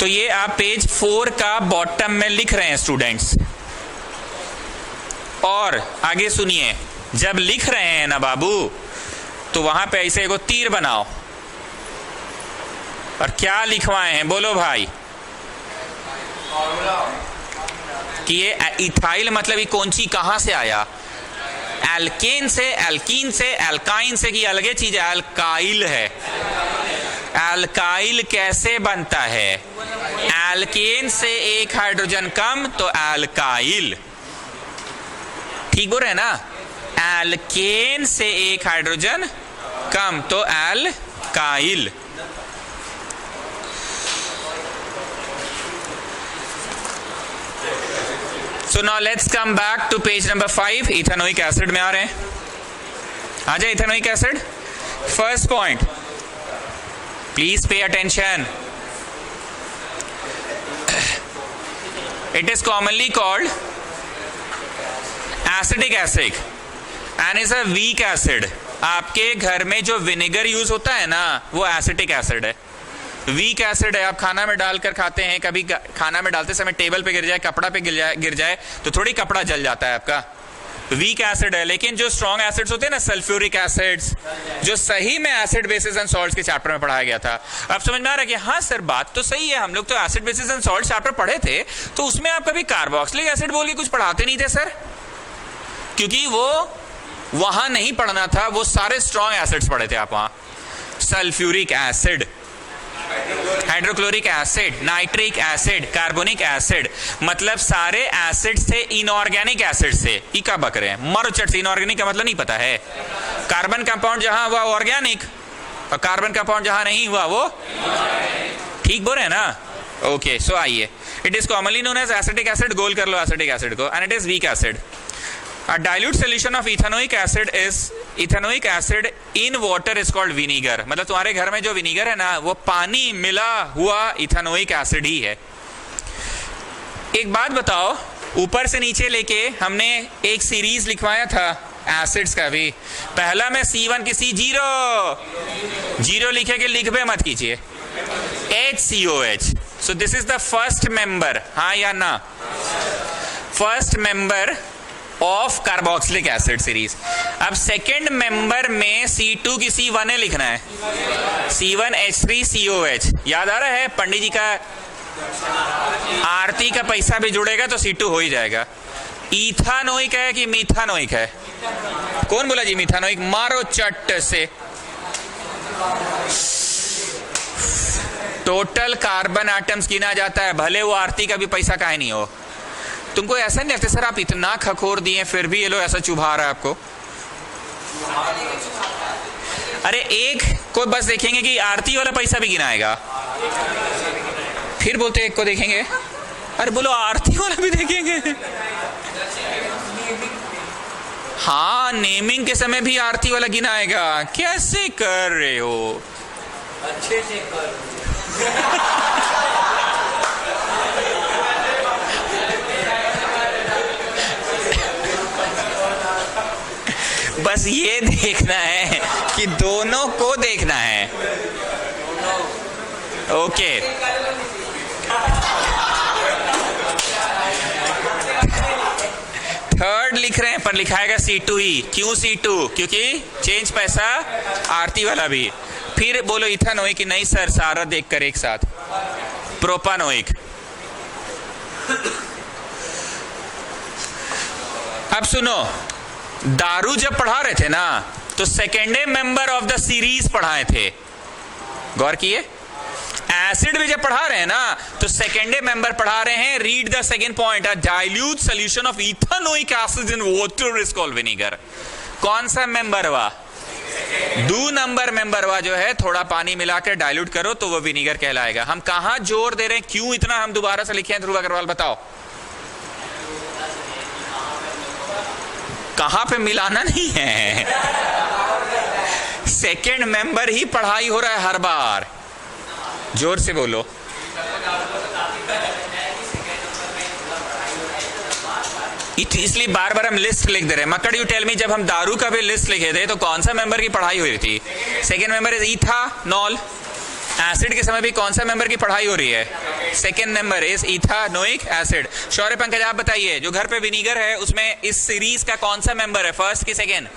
तो ये आप पेज 4 का बॉटम में लिख रहे हैं स्टूडेंट्स। और आगे सुनिए, जब लिख रहे हैं ना बाबू, तो वहां पे ऐसे एगो तीर बनाओ, और क्या लिखवाए हैं, बोलो भाई, कि ये इथाइल मतलब ये कौन सी कहां से आया, एल्केन से, एल्कीन से, एल्काइन से, कि अलग चीज है, एल्काइल है। एल्काइल कैसे बनता है, एल्केन से एक हाइड्रोजन कम तो एल्काइल, ठीक बोल रहे हैं ना। एल्केन से एक हाइड्रोजन कम तो alkyl. So now let's come back to page number 5, ethanoic acid में आ रहे हैं। आ जाए ethanoic acid. First point, please pay attention, it is commonly called acidic acid and is a weak acid. आपके घर में जो विनेगर यूज होता है ना, वो एसिडिक एसिड है, वीक एसिड है। आप खाना में डालकर खाते हैं, कभी खाना में डालते समय टेबल पे गिर जाए, कपड़ा पे गिर जाए तो थोड़ी कपड़ा जल जाता है आपका, वीक एसिड है। लेकिन जो स्ट्रॉन्ग एसिड्स होते हैं ना, सल्फ्यूरिक एसिड्स, जो सही में एसिड बेसिस एंड सॉल्ट्स के चैप्टर में पढ़ाया गया था। अब समझ में आ रहा है कि हाँ सर बात तो सही है, हम लोग तो acid basis and salt chapter पढ़े थे, तो उसमें आप कभी कार्बोक्सिलिक एसिड बोल के कुछ पढ़ाते नहीं थे सर, क्योंकि वो वहां नहीं पढ़ना था, वो सारे स्ट्रॉन्ग एसिड्स पढ़े थे आप वहां। Sulphuric acid, hydrochloric acid, nitric acid, carbonic acid, मतलब सारे एसिड्स थे इनऑर्गेनिक एसिड से। ई का बक रहे हैं मरो चट से, इनऑर्गेनिक का मतलब नहीं पता है। कार्बन कंपाउंड जहां हुआ ऑर्गेनिक, और कार्बन कंपाउंड जहां नहीं हुआ वो ठीक बोल रहे हैं ना। ओके, सो आइए, it is commonly known as acetic acid, गोल कर लो एसिटिक एसिड को, and it is weak acid. A dilute solution of ethanoic acid in water is called vinegar। मतलब तुम्हारे घर में जो विनीगर है ना, वो पानी मिला हुआ इथेनोइक एसिड ही है। एक बात बताओ, ऊपर से नीचे लेके हमने एक सीरीज लिखवाया था एसिड्स का भी। पहला में C1 की C जीरो लिखे के लिखबे मत कीजिए, HCOH। So this is the first member, हाँ या ना, first member of carboxylic acid series. अब सेकेंड मेंबर में C2 की C1 लिखना है, C1H3COH। याद आ रहा है पंडित जी का आरती का पैसा भी जुड़ेगा तो C2 हो ही जाएगा। इथानोइक है कि मीथानोइक है? कौन बोला जी मीथानोइक? मारो चट से। टोटल कार्बन एटम्स गिना जाता है, भले वो आरती का भी पैसा काहे नहीं हो। तुमको ऐसा नहीं लगता सर आप इतना खखोर दिए फिर भी ये लोग ऐसा चुभा रहा है आपको? अरे एक को बस देखेंगे कि आरती वाला पैसा भी गिनाएगा, फिर बोलते एक को देखेंगे, अरे बोलो आरती वाला भी देखेंगे। हाँ, नेमिंग के समय भी आरती वाला गिनाएगा। कैसे कर रहे हो? अच्छे से कर। बस ये देखना है कि दोनों को देखना है। ओके, थर्ड लिख रहे हैं पर लिखाएगा C2 ही। क्यों C2? क्योंकि चेंज पैसा आरती वाला भी। फिर बोलो इथानोइक की नहीं सर, सारा देख कर एक साथ। प्रोपानोइक। अब सुनो, दारू जब पढ़ा रहे थे ना तो सेकेंडे मेंबर ऑफ द सीरीज पढ़ाए थे, गौर किए। एसिड भी जब पढ़ा रहे हैं ना तो सेकेंडे मेंबर पढ़ा रहे हैं। Read the second point, a dilute solution of ethanoic acid in water is called vinegar. कौन सा मेंबर हुआ? 2 नंबर मेंबर हुआ, जो है थोड़ा पानी मिलाकर डाइल्यूट करो तो वो विनेगर कहलाएगा। हम कहां जोर दे रहे हैं, क्यों इतना हम दोबारा से लिखे हैं? ध्रुव अग्रवाल बताओ, कहां पे मिलाना नहीं है, सेकेंड मेंबर ही पढ़ाई हो रहा है हर बार। जोर से बोलो। इसलिए बार बार हम लिस्ट लिख दे रहे हैं। मकड़ यू टेल मी, जब हम दारू का भी लिस्ट लिखे थे तो कौन सा मेंबर की पढ़ाई हुई थी? Second member is ethanol. Acid के समय भी कौन सा मेंबर की पढ़ाई हो रही है? Second member is ethanoic acid. Shaurya Pankaj आप बताइए, जो घर पे विनीगर है उसमें इस सीरीज का कौन सा मेंबर है? फर्स्ट की सेकेंड?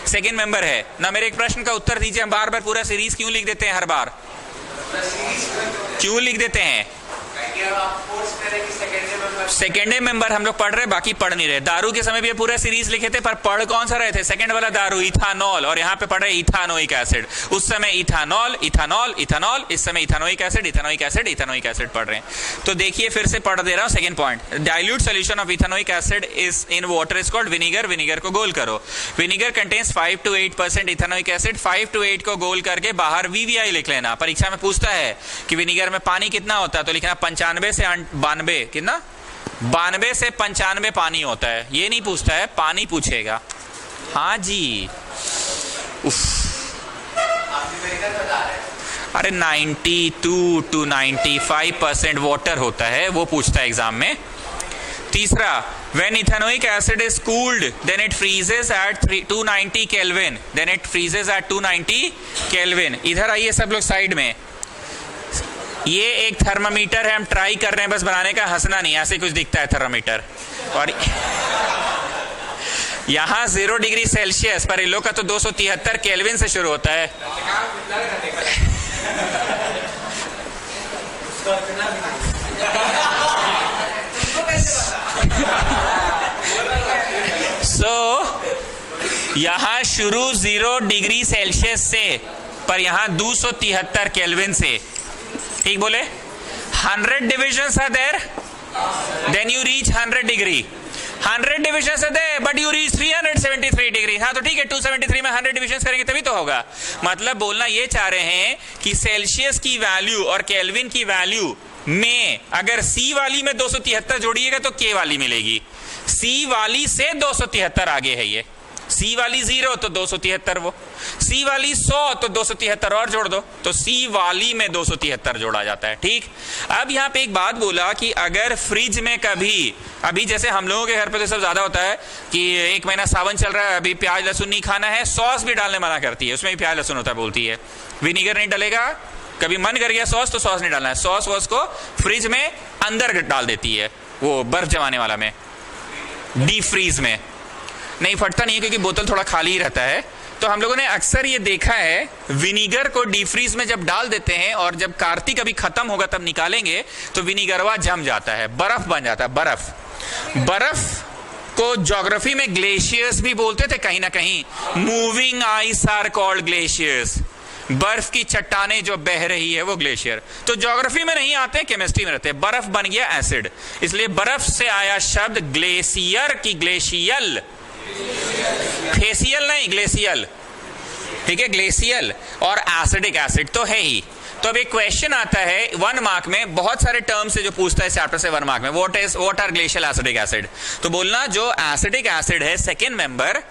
सेकेंड मेंबर है ना। मेरे एक प्रश्न का उत्तर दीजिए, हम बार बार पूरा सीरीज क्यों लिख देते हैं? हर बार क्यों लिख देते हैं? सेकेंडे मेंबर हम लोग पढ़ रहे, बाकी पढ़ नहीं रहे। दारू के समय भी पूरा सीरीज लिखे थे, पर पढ़ कौन सा रहे थे? सेकेंड वाला दारू, इथानॉल। और यहाँ पे पढ़ रहे इथानोइक एसिड। उस समय इथानॉल इथानॉल इथानॉल, इस समय ethanoic acid ethanoic acid ethanoic acid पढ़ रहे हैं। तो देखिए, फिर से पढ़ दे रहा हूँ second point. Dilute solution of ethanoic acid is in water is called vinegar. Vinegar को गोल करो। Vinegar contains 5 to 8% ethanoic acid. 5 to 8 को गोल करके बाहर VVI लिख लेना। परीक्षा में पूछता है कि विनेगर में पानी कितना होता है, तो लिखना 95 से 92। कितना? 92 से 95 पानी होता है। ये नहीं पूछता है, पानी पूछेगा। हाँ जी। उफ, अरे 92 to 95% वाटर होता है, वो पूछता है एग्जाम में। तीसरा, when ethanoic acid is cooled then it freezes at 290 Kelvin, then it freezes at 290 Kelvin। इधर आइए सब लोग साइड में। ये एक थर्मामीटर है, हम ट्राई कर रहे हैं बस बनाने का, हंसना नहीं, ऐसे कुछ दिखता है थर्मामीटर। और यहां 0 डिग्री सेल्सियस, पर इन लोग का तो 273 केल्विन से शुरू होता है। यहां शुरू 0 डिग्री सेल्सियस से, पर यहां 273 केल्विन से। ठीक बोले? 100 divisions are there, then you reach 100 degree. 100 divisions are there but you reach 373 degree. हाँ तो ठीक है, 273 में 100 डिविजन्स करेंगे तभी तो होगा। मतलब बोलना ये चाह रहे हैं कि सेल्सियस की वैल्यू और केल्विन की वैल्यू में अगर सी वाली में 273 जोड़िएगा तो के वाली मिलेगी। सी वाली से 273 आगे है ये। सी वाली 0 तो 273, वो सी वाली 100 तो 273 और जोड़ दो, तो सी वाली में 273 जोड़ा जाता है। ठीक, अब यहाँ पे एक बात बोला कि अगर फ्रिज में कभी, अभी जैसे हम लोगों के घर पे तो सब ज्यादा होता है कि 1 महीना सावन चल रहा है, अभी प्याज लहसुन नहीं खाना है, सॉस भी डालने मना करती है, उसमें भी प्याज लहसुन होता है, बोलती है विनीगर नहीं डलेगा। कभी मन कर गया सॉस तो सॉस नहीं डालना है, सॉस वॉस को फ्रिज में अंदर डाल देती है, वो बर्फ जमाने वाला में, डीप फ्रीज में नहीं फटता नहीं है क्योंकि बोतल थोड़ा खाली ही रहता है। तो हम लोगों ने अक्सर ये देखा है, विनीगर को डीप फ्रीज में जब डाल देते हैं और जब कार्तिक अभी खत्म होगा तब निकालेंगे तो विनीगरवा जम जाता है, बर्फ बन जाता है। बर्फ को ज्योग्राफी में ग्लेशियर्स भी बोलते थे कहीं ना कहीं। Moving ice are called glaciers. बर्फ की चट्टाने जो बह रही है वो ग्लेशियर। तो ज्योग्राफी में नहीं आते, केमिस्ट्री में रहते हैं। बर्फ बन गया एसिड, इसलिए बर्फ से आया शब्द ग्लेशियर की ग्लेशियल, फेसियल नहीं ग्लेशियल। ठीक है, ग्लेशियल और एसिडिक एसिड तो है ही। तो अब एक क्वेश्चन आता है 1 मार्क में, बहुत सारे टर्म से जो पूछता है चैप्टर से 1 मार्क में, what are glacial acidic acid. तो बोलना जो एसिडिक एसिड है सेकेंड मेंबर,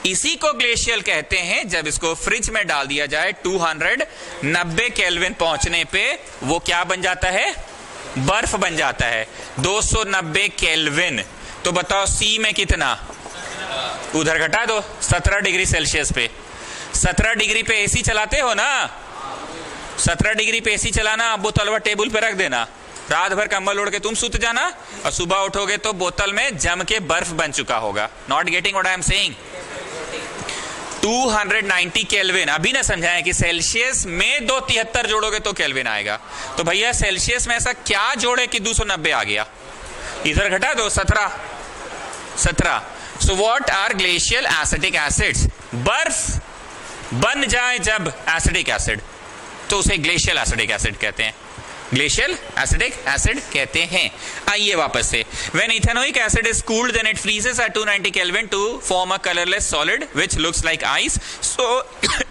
इसी को ग्लेशियल कहते हैं। जब इसको फ्रिज में डाल दिया जाए 290 केल्विन पहुंचने पे वो क्या बन जाता है? बर्फ बन जाता है। 290 केल्विन। तो बताओ सी में कितना? उधर घटा दो, 17 डिग्री सेल्सियस पे। 17 डिग्री पे एसी चलाते हो ना? 17 डिग्री पे एसी चलाना, बोतल टेबल पे रख देना, रात भर कंबल ओढ़ के तुम सूत जाना और सुबह उठोगे तो बोतल में जम के बर्फ बन चुका होगा। Not getting what I am saying? 290 kelvin. अभी ना समझाएं कि सेल्सियस में 273 जोड़ोगे तो केल्विन आएगा। तो भैया सेल्सियस में ऐसा क्या जोड़े कि 290 आ गया? इधर घटा दो, 17। So what are glacial acidic acids? बर्फ बन जाए जब एसिडिक एसिड तो उसे ग्लेशियल एसिडिक एसिड कहते हैं, ग्लेशियल एसिडिक एसिड कहते हैं। आइए वापस से, when ethanoic acid is cooled then it freezes at 290 Kelvin to form a colorless solid which looks like ice, so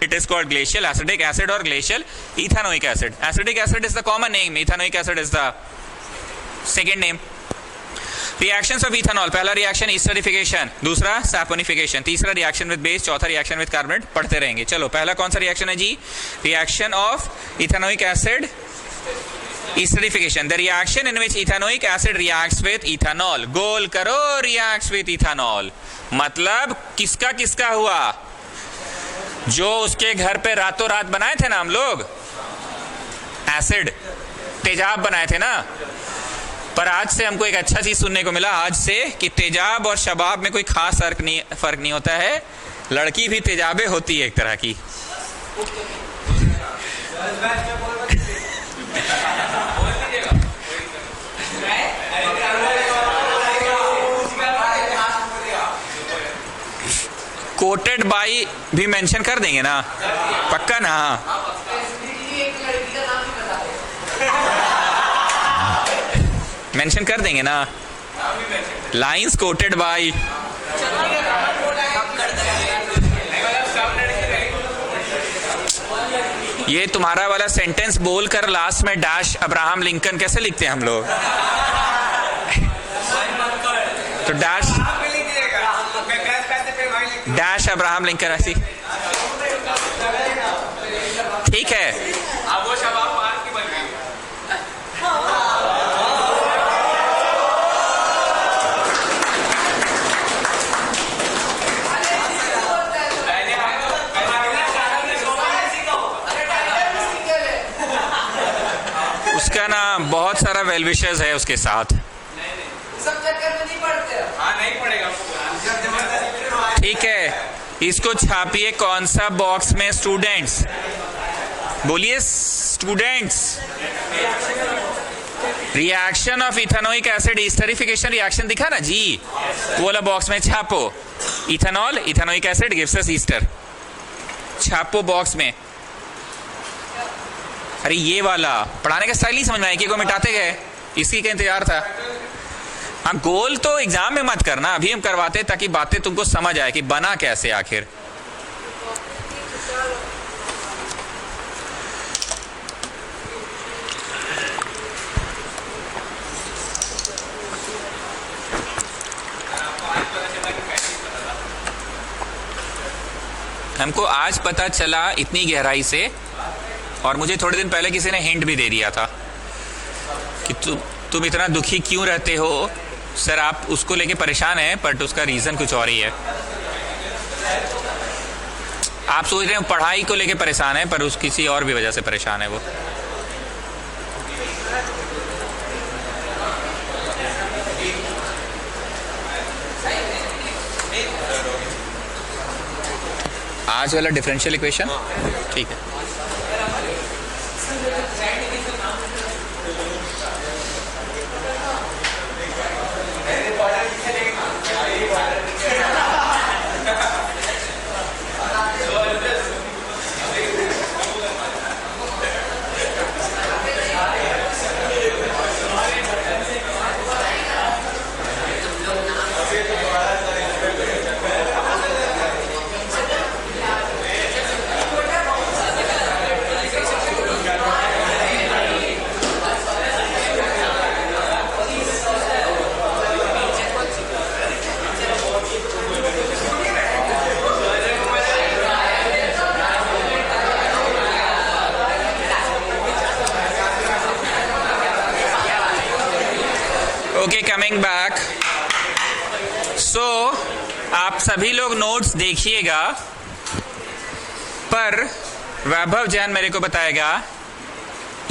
it is called glacial acidic acid or glacial ethanoic acid. Acidic acid is the common name, ethanoic acid is the second name. Reactions of ethanol, पहला reaction esterification, दूसरा saponification, तीसरा reaction with base, चौथा reaction with carbonate. पढ़ते रहेंगे। चलो पहला कौन सा रिएक्शन है जी? Reaction of ethanoic acid esterification, the reaction in which ethanoic acid reacts with ethanol. गोल करो, reacts with ethanol। मतलब किसका किसका हुआ? जो उसके घर पे रातों रात बनाए थे ना हम लोग, एसिड तेजाब बनाए थे ना। पर आज से हमको एक अच्छा चीज सुनने को मिला आज से कि तेजाब और शबाब में कोई खास फर्क नहीं होता है। लड़की भी तेजाबे होती है एक तरह की। कोटेड बाई भी मेंशन कर देंगे ना, पक्का ना? मेंशन कर देंगे ना, लाइंस कोटेड बाई। ये तुम्हारा वाला सेंटेंस बोलकर लास्ट में डैश अब्राहम लिंकन कैसे लिखते हैं हम लोग? तो डैश अब्राहम लिंकन ऐसी, ठीक है। उसका ना बहुत सारा वेल विशर्स है उसके साथ। सब चक्कर में नहीं पड़ते। हाँ नहीं पड़ेगा। इसको छापिए कौन सा बॉक्स में स्टूडेंट्स? बोलिए students. Reaction of ethanoic acid esterification reaction दिखा ना जी, वो वाला बॉक्स में छापो। Ethanol ethanoic acid gives us ester, छापो बॉक्स में। अरे ये वाला पढ़ाने का स्टाइल ही समझ में आया कि को मिटाते गए, इसी का इंतजार था। हाँ, गोल तो एग्जाम में मत करना, अभी हम करवाते ताकि बातें तुमको समझ आए कि बना कैसे आखिर। हमको आज पता चला इतनी गहराई से, और मुझे थोड़े दिन पहले किसी ने हिंट भी दे दिया था कि तुम इतना दुखी क्यों रहते हो सर, आप उसको लेके परेशान हैं, बट उसका रीजन कुछ और ही है। आप सोच रहे हो पढ़ाई को लेके परेशान है, पर उस किसी और भी वजह से परेशान है वो। आज वाला डिफरेंशियल इक्वेशन ठीक है। Okay, coming back. सो आप सभी लोग नोट्स देखिएगा, पर वैभव जैन मेरे को बताएगा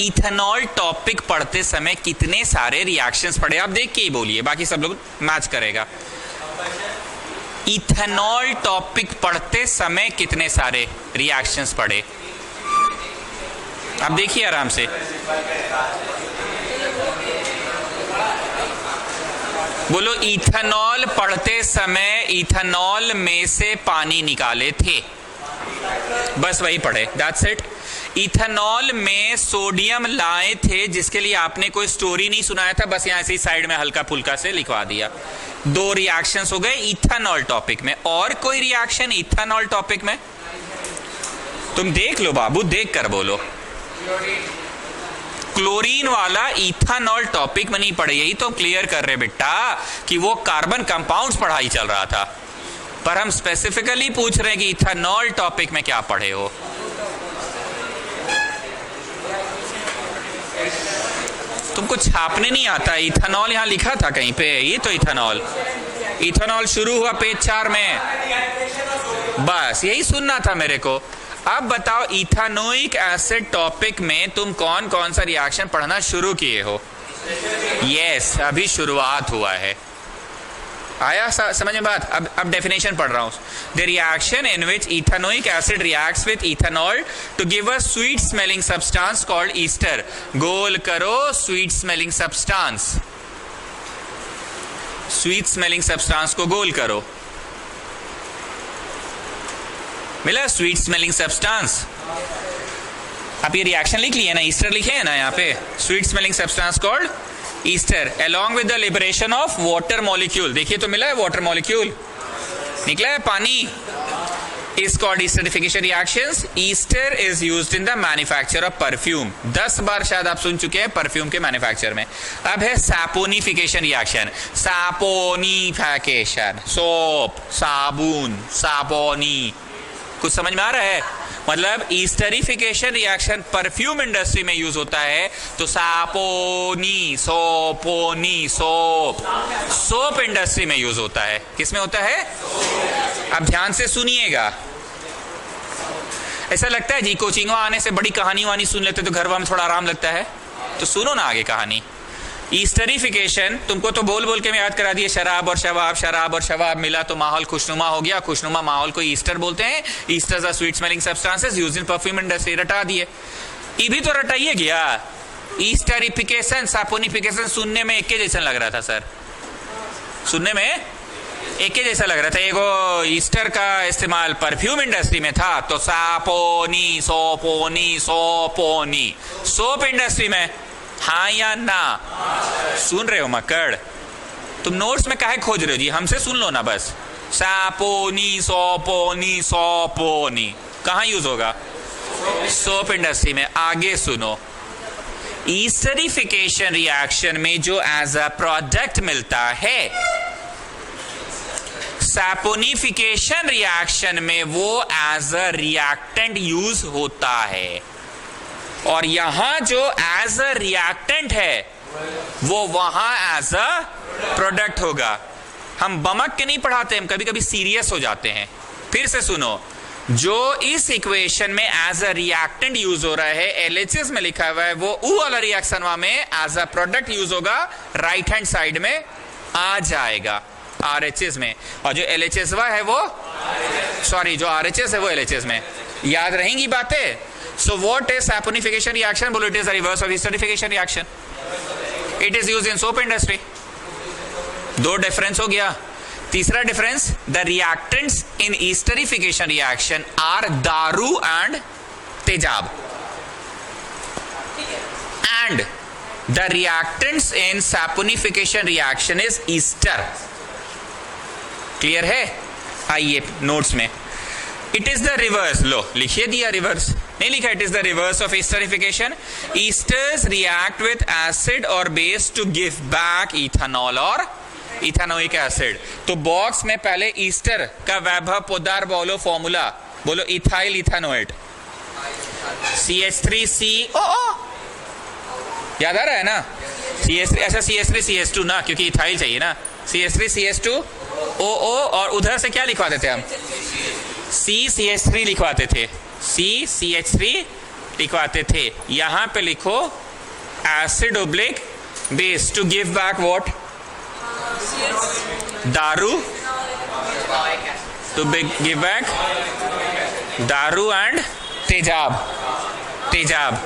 इथेनॉल टॉपिक पढ़ते समय कितने सारे रिएक्शंस पढ़े। आप देख के ही बोलिए, बाकी सब लोग मैच करेगा। इथेनॉल टॉपिक पढ़ते समय कितने सारे रिएक्शंस पढ़े, आप देखिए आराम से। बोलो, इथेनॉल पढ़ते समय इथेनॉल में से पानी निकाले थे, बस वही पढ़े, दैट्स इट। इथेनॉल में सोडियम लाए थे, जिसके लिए आपने कोई स्टोरी नहीं सुनाया था, बस यहां से ही साइड में हल्का फुल्का से लिखवा दिया। 2 रिएक्शंस हो गए इथेनॉल टॉपिक में। और कोई रिएक्शन इथेनॉल टॉपिक में? तुम देख लो बाबू, देख कर बोलो। क्लोरीन वाला इथेनॉल टॉपिक में नहीं पढ़े, यही तो क्लियर कर रहे बेटा कि वो कार्बन कंपाउंड्स पढ़ाई चल रहा था, पर हम स्पेसिफिकली पूछ रहे हैं कि इथेनॉल टॉपिक में क्या पढ़े हो। तुमको छापने नहीं आता। इथेनॉल यहां लिखा था कहीं पे, ये तो इथेनॉल, इथेनॉल शुरू हुआ पेज 4 में, बस यही सुनना था मेरे को। अब बताओ, इथेनोइक एसिड टॉपिक में तुम कौन कौन सा रिएक्शन पढ़ना शुरू किए हो? यस, अभी शुरुआत हुआ है। आया समझ में बात? अब डेफिनेशन पढ़ रहा हूं। The reaction in which ethanoic acid reacts with ethanol to give a sweet smelling substance called ester. गोल करो, sweet smelling substance, sweet smelling substance को गोल करो। मिला स्वीट स्मेलिंग सब्सटेंस? आप ये रिएक्शन लिख लिए ना, ईस्टर लिखे है ना यहाँ पे, sweet smelling substance called Easter along with the liberation of water molecule. देखिए तो मिला है वाटर मॉलिक्यूल, निकला है पानी, is called esterification reactions. Ester is used in the manufacture of perfume. 10 बार शायद आप सुन चुके हैं परफ्यूम के मैन्युफैक्चर में। अब है सैपोनिफिकेशन रिएक्शन। सैपोनिफिकेशन, सोप, साबुन, सापोनी, कुछ समझ में आ रहा है? मतलब ईस्टरिफिकेशन रिएक्शन परफ्यूम इंडस्ट्री में यूज होता है, तो सापोनी, सोपोनी, सोप, सोप इंडस्ट्री में यूज होता है। किसमें होता है? अब ध्यान से सुनिएगा। ऐसा लगता है जी कोचिंग आने से बड़ी कहानी वानी सुन लेते तो घर में थोड़ा आराम लगता है, तो सुनो ना आगे कहानी। ईस्टरिफिकेशन तुमको तो बोल बोल के मैं याद करा दिए, शराब और शवाब, शराब और शवाब मिला तो माहौल खुशनुमा हो गया, खुशनुमा माहौल को ईस्टर बोलते हैं। Esters are sweet smelling substances used in perfume industry, रटा दिए। ये भी तो रटाइए गया। ईस्टरिफिकेशन, सैपोनिफिकेशन सुनने में एक के जैसा लग रहा था सर, सुनने में एक के जैसा लग रहा था। एगो ईस्टर का इस्तेमाल परफ्यूम इंडस्ट्री में था तो सापोनी, सोपोनी, सोपोनी सोप इंडस्ट्री में, हाँ या ना? सुन रहे हो मक्कड़? तुम नोट्स में काहे खोज रहे हो जी, हमसे सुन लो ना बस। सापोनी, सोपोनी, सोपोनी कहाँ यूज होगा? सोप इंडस्ट्री में। आगे सुनो, ईस्टरिफिकेशन रिएक्शन में जो एज अ प्रोडक्ट मिलता है, सैपोनिफिकेशन रिएक्शन में वो एज अ रिएक्टेंट यूज होता है। और यहां जो एज अ रिएक्टेंट है वो वहां एज अ प्रोडक्ट होगा। हम बमक के नहीं पढ़ाते, हम कभी कभी सीरियस हो जाते हैं। फिर से सुनो, जो इस इक्वेशन में एज अ रिएक्टेंट यूज हो रहा है, एलएचएस में लिखा हुआ है, वो ऊ वाला रिएक्शन में एज अ प्रोडक्ट यूज होगा, राइट हैंड साइड में आ जाएगा आरएचएस में। और जो एलएचएस है वो, सॉरी, जो आरएचएस है वो एलएचएस में। याद रहेंगी बातें? So what is saponification reaction? बोलो, it is the reverse of esterification reaction. It is used in soap industry. दो डिफरेंस हो गया। तीसरा difference, the reactants in esterification reaction are दारू एंड तेजाब, and the reactants in saponification reaction is ester. Clear है? आइए notes में, it is the reverse. लो लिखिए दिया, रिवर्स नहीं लिखा, it is the reverse of esterification. Esters react with acid और base to give back ethanol और इथेनोइक एसिड। तो बॉक्स में पहले ईस्टर का वैभव पोदार बोलो, फॉर्मूला बोलो, इथाइल इथेनोएट CH3COO। याद आ रहा है ना? CH3, अच्छा CH3CH2 ना, क्योंकि इथाइल चाहिए ना। CH3CH2OO, और उधर से क्या लिखवाते थे हम? CCH3 लिखवाते थे, CCH3 लिखवाते थे। यहां पे लिखो acid oblique base to give back what? दारू, टू गिव बैक दारू एंड तेजाब। तेजाब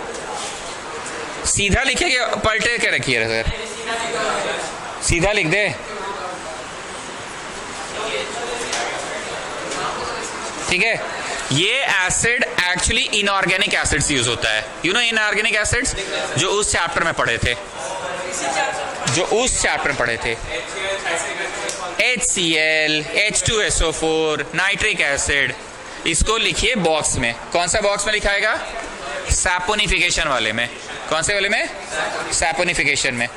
सीधा लिखिए, पलटे के रखिए सर, सीधा लिख दे, ठीक है? ये acid actually inorganic acids use होता है। यू नो इनऑर्गेनिक एसिड्स, जो उस चैप्टर में पढ़े थे, HCl, H2SO4, नाइट्रिक एसिड। इसको लिखिए बॉक्स में। कौन सा बॉक्स में लिखाएगा? सैपोनिफिकेशन वाले में। कौन से वाले में? सैपोनिफिकेशन में।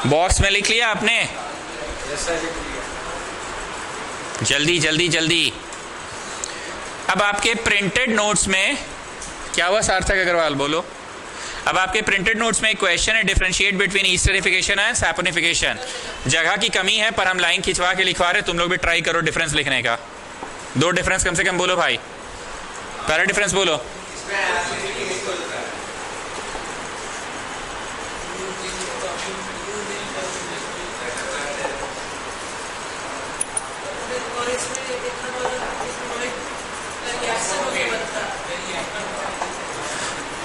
बॉक्स में लिख लिया आपने? जल्दी जल्दी जल्दी। अब आपके प्रिंटेड नोट्स में क्या हुआ सार्थक अग्रवाल, बोलो? अब आपके प्रिंटेड नोट्स में एक क्वेश्चन है, डिफरेंशिएट बिटवीन ईस्टरिफिकेशन एंड सैपोनिफिकेशन। जगह की कमी है पर हम लाइन खिंचवा के लिखवा रहे, तुम लोग भी ट्राई करो डिफरेंस लिखने का। दो डिफरेंस कम से कम बोलो भाई। पहला डिफरेंस बोलो।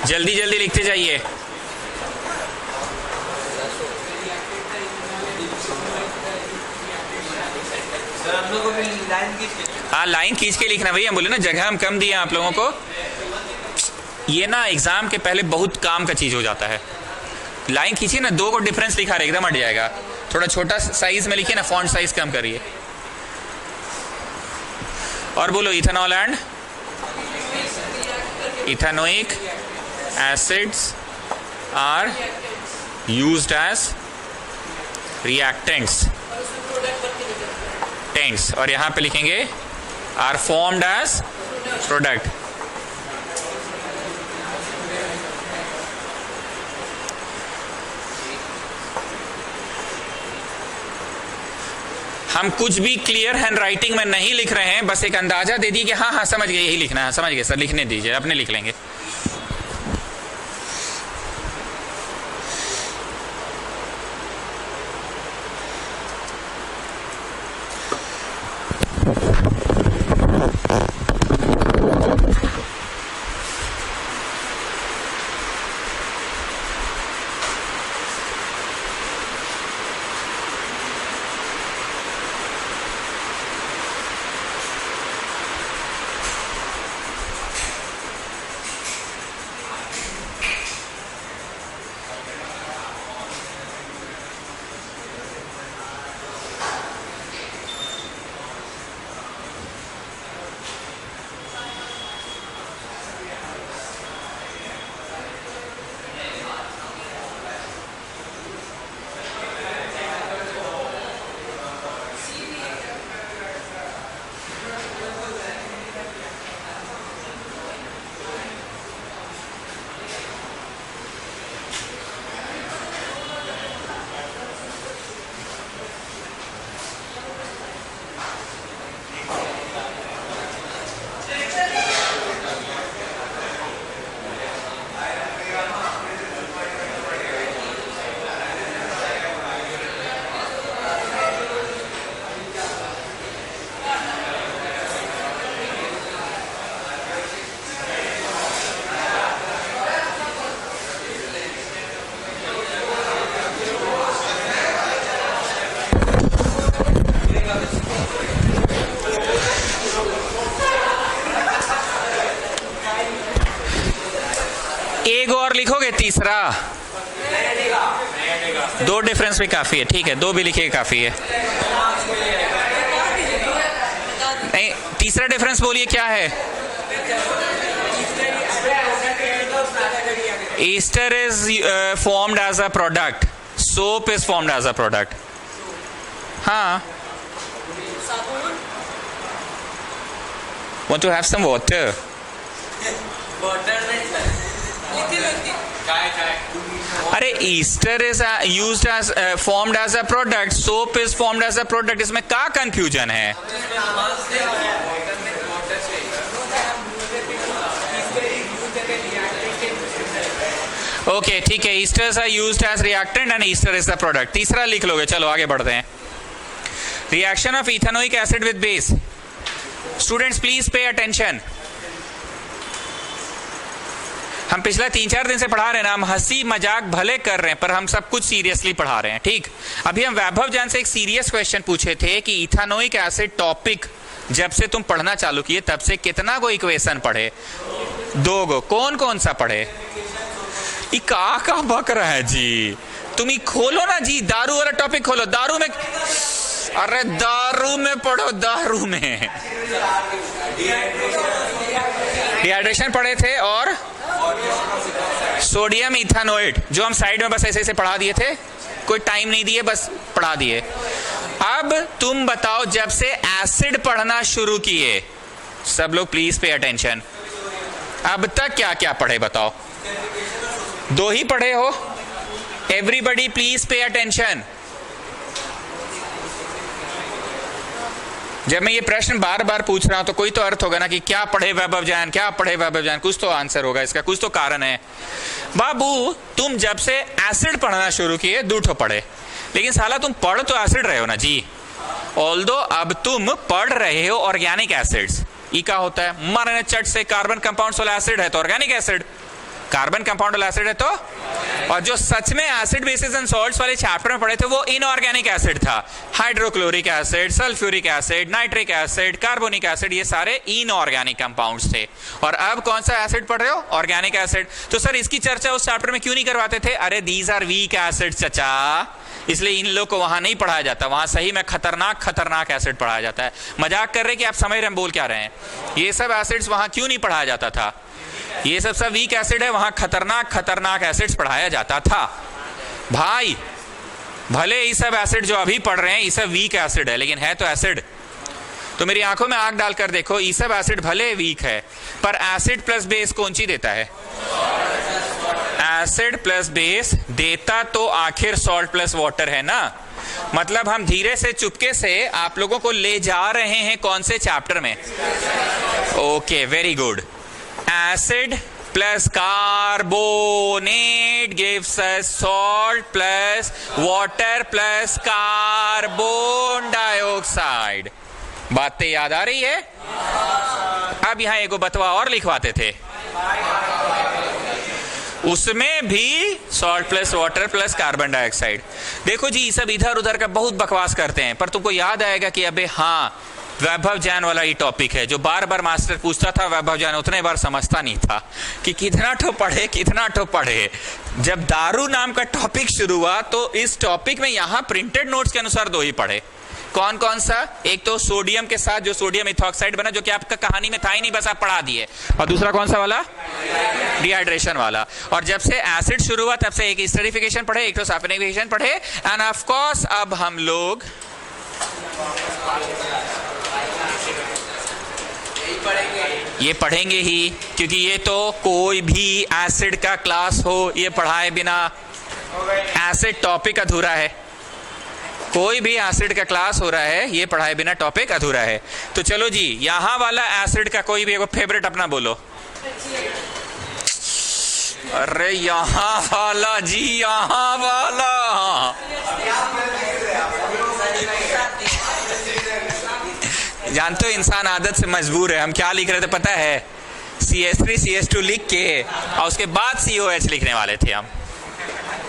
जल्दी जल्दी लिखते जाइए। हाँ, लाइन खींच के लिखना भैया। बोले ना जगह हम कम दिए आप लोगों को। ये ना एग्जाम के पहले बहुत काम का चीज हो जाता है। लाइन खींचिए ना, दो को डिफरेंस लिखा रहे, एकदम हट जाएगा। थोड़ा छोटा साइज में लिखिए ना, फॉन्ट साइज कम करिए। और बोलो, ethanol and ethanoic acids are used as reactants, और यहां पे लिखेंगे are formed as product। हम कुछ भी क्लियर हैंड राइटिंग में नहीं लिख रहे हैं, बस एक अंदाजा दे दिए कि हाँ हाँ समझ गए यही लिखना है, समझ गए सर, लिखने दीजिए, अपने लिख लेंगे। एक और लिखोगे तीसरा, दो डिफरेंस भी काफी है, ठीक है, दो भी लिखिए काफी है। नहीं, तीसरा डिफरेंस बोलिए क्या है? Ester is formed as a product, soap is formed as a product. हाँ, want to have some water? अरे ester is used as formed as a product, soap is formed as a product, इसमें क्या confusion है? Okay ठीक है, esters are used as reactant and ester is the product. तीसरा लिख लोगे, चलो आगे बढ़ते हैं। Reaction of ethanoic acid with base. Students please pay attention. हम पिछला 3-4 दिन से पढ़ा रहे हैं ना, हम हंसी मजाक भले कर रहे हैं पर हम सब कुछ सीरियसली पढ़ा रहे हैं, ठीक। अभी हम वैभव जान से एक सीरियस क्वेश्चन पूछे थे कि इथेनोइक एसिड टॉपिक जब से तुम पढ़ना चालू किए तब से कितना गो इक्वेशन पढ़े? 2 गो। कौन कौन सा पढ़े? ये का बक रहा है जी, तुम ही खोलो ना जी, दारू वाला टॉपिक खोलो। दारू में, अरे दारू में पढ़ो, दारू में डिहाइड्रेशन पढ़े थे और सोडियम इथेनोएट, जो हम साइड में बस ऐसे ऐसे पढ़ा दिए थे, कोई टाइम नहीं दिए, बस पढ़ा दिए। अब तुम बताओ, जब से एसिड पढ़ना शुरू किए, सब लोग प्लीज पे अटेंशन, अब तक क्या क्या पढ़े बताओ? 2 ही पढ़े हो। Everybody please pay attention. जब मैं ये प्रश्न बार बार पूछ रहा हूं तो कोई तो अर्थ होगा ना कि क्या पढ़े वैभव जान, क्या पढ़े वैभव जान, कुछ तो आंसर होगा इसका, कुछ तो कारण है। बाबू तुम जब से एसिड पढ़ना शुरू किए 2 ठो पढ़े, लेकिन साला तुम पढ़ तो एसिड रहे हो ना जी। ऑल्दो अब तुम पढ़ रहे हो ऑर्गेनिक एसिड्स। ई का होता है, मारने चट से कार्बन कंपाउंड वाला एसिड है तो ऑर्गेनिक एसिड, कार्बन कंपाउंड वाला एसिड है तो, और जो सच में एसिड बेसिस एंड सॉल्ट्स वाले चैप्टर में पढ़े थे वो इनऑर्गेनिक एसिड था। Hydrochloric acid, sulphuric acid, nitric acid, carbonic acid, ये सारे इनऑर्गेनिक कंपाउंड्स थे। और अब कौन सा एसिड पढ़ रहे हो? Organic acid. तो सर इसकी चर्चा उस चैप्टर में क्यों नहीं करवाते थे? अरे दीज आर वीक एसिड चचा, इसलिए इन लोग को वहां नहीं पढ़ाया जाता, वहां सही में खतरनाक एसिड पढ़ाया जाता है। मजाक कर रहे कि आप समझ रहे हैं बोल क्या रहे हैं? ये सब एसिड्स वहां क्यों नहीं पढ़ाया जाता था? ये सब वीक एसिड है, वहां खतरनाक एसिड्स पढ़ाया जाता था भाई। भले ये सब एसिड जो अभी पढ़ रहे हैं ये सब वीक एसिड है, लेकिन है तो एसिड। तो मेरी आंखों में आंख डालकर देखो, ये सब एसिड भले वीक है पर एसिड प्लस बेस कौन सी देता है? एसिड प्लस बेस देता तो आखिर सॉल्ट प्लस वाटर है ना। मतलब हम धीरे से चुपके से आप लोगों को ले जा रहे हैं कौन से चैप्टर में। Okay, very good. Acid plus carbonate gives us salt plus water plus carbon dioxide। बातें याद आ रही है? अब यहां एक बतवा और लिखवाते थे, उसमें भी salt plus water plus carbon dioxide. देखो जी, सब इधर उधर का बहुत बकवास करते हैं, पर तुमको याद आएगा कि अबे हाँ, वैभव जैन वाला ये टॉपिक है जो बार बार मास्टर पूछता था। वैभव जैन उतने बार समझता नहीं था कि कितना ठो पढ़े कितना ठो पढ़े। जब दारू नाम का टॉपिक शुरू हुआ तो इस टॉपिक में यहां प्रिंटेड नोट्स के अनुसार 2 ही पढ़े। कौन कौन सा? एक तो सोडियम के साथ जो सोडियम इथॉक्साइड बना, जो कि आपका कहानी में था ही नहीं, बस आप पढ़ा दिए। और दूसरा कौन सा वाला? डिहाइड्रेशन वाला। और जब से एसिड शुरू हुआ तब से एक एस्टरिफिकेशन पढ़े, एक तो सल्फोनेफिकेशन पढ़े। एंड ऑफ कोर्स अब हम लोग ये पढ़ेंगे ही, क्योंकि ये तो कोई भी एसिड का क्लास हो ये पढ़ाए बिना एसिड टॉपिक अधूरा है। कोई भी एसिड का क्लास हो रहा है ये पढ़ाए बिना टॉपिक अधूरा है। तो चलो जी, यहां वाला एसिड का कोई भी एक फेवरेट अपना बोलो। अरे यहां वाला जी, यहां वाला। जानते हो इंसान आदत से मजबूर है। हम क्या लिख रहे थे पता है? CH3 CH2 लिख के और उसके बाद COH लिखने वाले थे हम।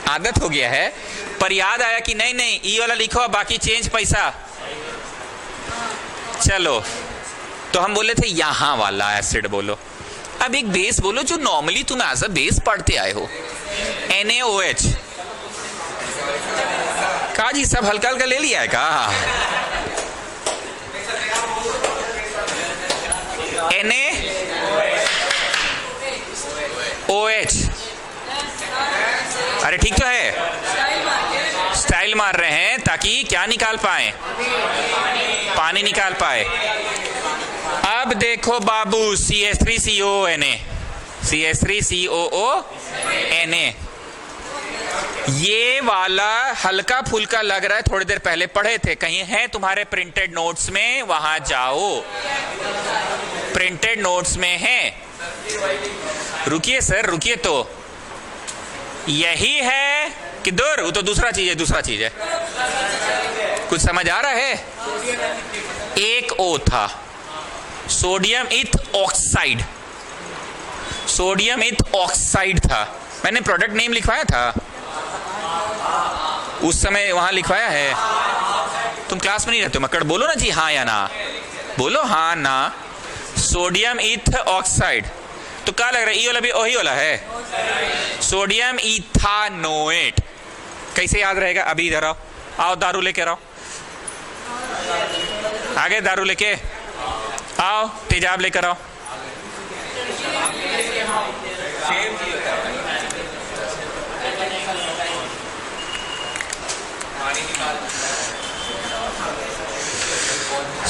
आदत हो गया है। पर याद आया कि नहीं नहीं, ई वाला लिखो, बाकी चेंज पैसा। चलो, तो हम बोले थे यहां वाला एसिड बोलो। अब एक बेस बोलो जो नॉर्मली तुम एज अ बेस पढ़ते आए हो। NaOH। कहा जी सब हल्का हल्का ले लिया है का? NaOH। अरे ठीक तो है, स्टाइल मार रहे हैं ताकि क्या निकाल पाए? पानी निकाल पाए। अब देखो बाबू, CH3COONA, CH3COONA। ये वाला हल्का फुल्का लग रहा है, थोड़ी देर पहले पढ़े थे, कहीं है तुम्हारे प्रिंटेड नोट्स में? वहां जाओ, प्रिंटेड नोट्स में है। रुकिए सर, रुकिए। तो यही है कि दूर? वो तो दूसरा चीज है, दूसरा चीज है। कुछ समझ आ रहा है? एक O था, सोडियम इथ ऑक्साइड। सोडियम इथ ऑक्साइड था। मैंने प्रोडक्ट नेम लिखवाया था उस समय, वहां लिखवाया है। तुम क्लास में नहीं रहते हो मक्कड़, बोलो ना जी हाँ या ना। बोलो हाँ ना। सोडियम इथ ऑक्साइड। तो क्या लग रहा है? ई वाला भी वही वाला है, सोडियम इथानोएट। कैसे याद रहेगा? अभी इधर आओ, आओ दारू लेके आओ, आगे दारू लेके आओ, तेजाब लेकर आओ।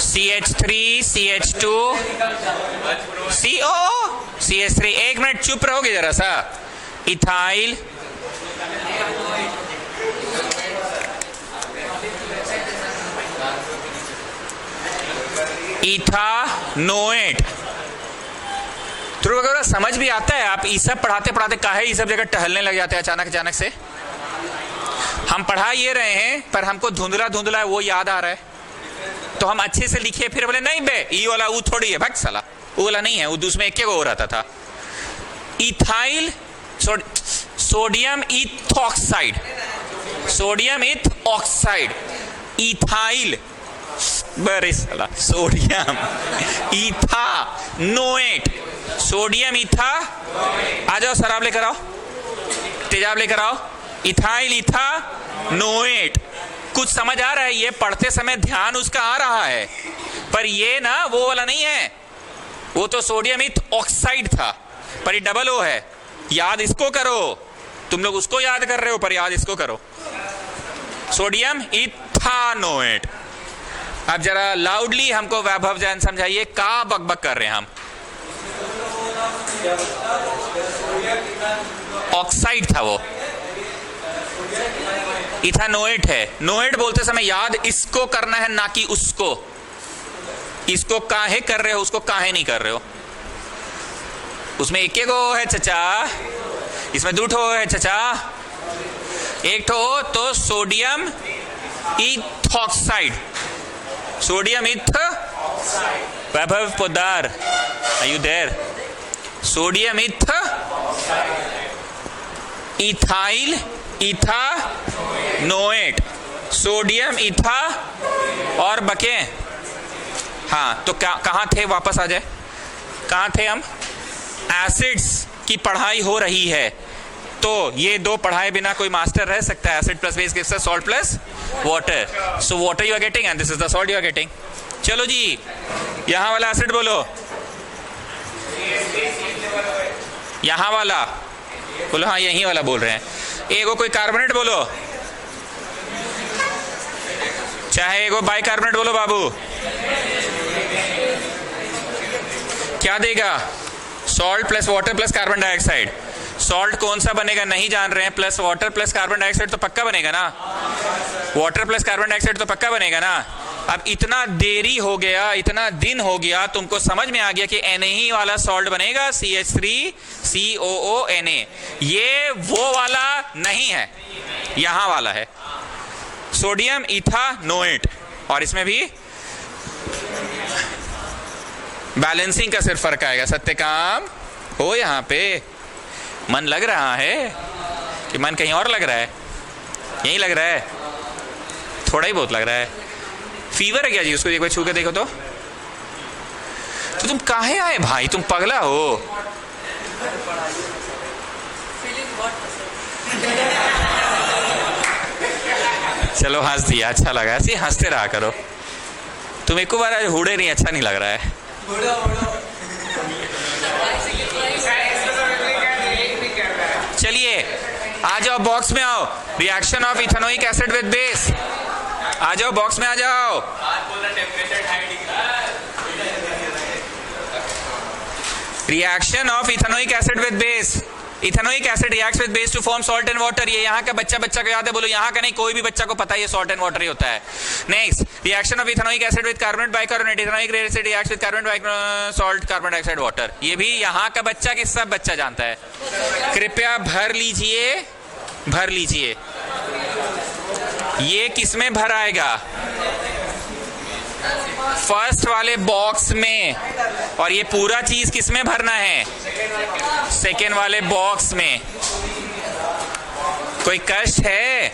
CH3 CH2 CO CH3। एक मिनट चुप रहोगे जरा सा। इथाइल, इथानोएट। तो समझ भी आता है? आप ये सब पढ़ाते पढ़ाते काहे ये सब जगह टहलने लग जाते हैं अचानक से? हम पढ़ा ये रहे हैं पर हमको धुंधला धुंधला वो याद आ रहा है, तो हम अच्छे से लिखे, फिर बोले नहीं बे ये वाला वो थोड़ी है, भग साला, वो वाला नहीं है, वो उसमें एक हो रहता था। इथाइल सोडियम इथॉक्साइड, सोडियम इथ ऑक्साइड, इथाइल, बरे साला, सोडियम इथानोएट, सोडियम इथा। आ जाओ शराब लेकर आओ, तेजाब लेकर आओ। इथाइल इथानोएट। कुछ समझ आ रहा है? ये पढ़ते समय ध्यान उसका आ रहा है, पर ये ना वो वाला नहीं है। वो तो सोडियम इथ ऑक्साइड था, पर ये डबल ओ है। याद इसको करो। तुम लोग उसको याद कर रहे हो, पर याद इसको करो। सोडियम इथानोएट। अब जरा लाउडली हमको वैभव जैन समझाइए, का बकबक कर रहे हैं हम? ऑक्साइड था वो, इथानोएट है। नोएट बोलते समय याद इसको करना है, ना कि उसको। इसको काहे कर रहे हो, उसको काहे नहीं कर रहे हो। उसमें एक एक हो है चचा, इसमें दो ठो है चचा। एक ठो हो तो सोडियम इथॉक्साइड, सोडियम इथ Vaibhav Poddar, are you there? Sodium इथ इथाइल इथानोएट, सोडियम इथा और बके। हाँ, तो कहाँ थे, वापस आ जाए, कहाँ थे हम? एसिड्स की पढ़ाई हो रही है, तो ये दो पढ़ाए बिना कोई मास्टर रह सकता है? Acid plus base gives us salt plus water, so water you are getting and this is the salt you are getting. चलो जी, यहां वाला एसिड बोलो, यहां वाला बोलो। हाँ, यही वाला बोल रहे हैं। एगो कोई कार्बोनेट बोलो, चाहे एगो बाइकार्बोनेट बोलो बाबू। क्या देगा? Salt plus water plus carbon dioxide. Salt कौन सा बनेगा नहीं जान रहे हैं, plus water plus carbon dioxide तो पक्का बनेगा ना। वाटर प्लस कार्बन डाइऑक्साइड तो पक्का बनेगा ना। अब इतना देरी हो गया, इतना दिन हो गया, तुमको समझ में आ गया कि Na वाला सॉल्ट बनेगा, CH3COONA। ये वो वाला नहीं है, यहां वाला है सोडियम इथानोएट। और इसमें भी बैलेंसिंग का सिर्फ फर्क आएगा। सत्यकाम हो यहां पे मन लग रहा है कि मन कहीं और लग रहा है? यही लग रहा है, थोड़ा ही बहुत लग रहा है। फीवर है क्या जी? उसको एक बार छू के देखो तो तुम काहे आए भाई, तुम पगला हो? चलो हंस दिया, अच्छा लगा। ऐसे हंसते रहा करो। तुम एक बार आज हुड़े नहीं, अच्छा नहीं लग रहा है। चलिए आ जाओ, बॉक्स में आओ। Reaction of ethanoic acid with base, आ जाओ बॉक्स में आ जाओ। Reaction of ethanoic acid with base. Ethanoic acid reacts with base to form salt and water. ये यहाँ का बच्चा को याद है? बोलो यहाँ का नहीं, कोई भी बच्चा को पता है ये सॉल्ट एंड वाटर ही होता है। Next, reaction of ethanoic acid with carbonate bicarbonate. Ethanoic acid reacts with carbonate salt carbon dioxide water. ये भी यहाँ का बच्चा के सब बच्चा जानता है। कृपया भर लीजिए, भर लीजिए। ये किसमें भर आएगा? फर्स्ट वाले बॉक्स में। और ये पूरा चीज किसमें भरना है? सेकेंड वाले बॉक्स में। कोई कष्ट है?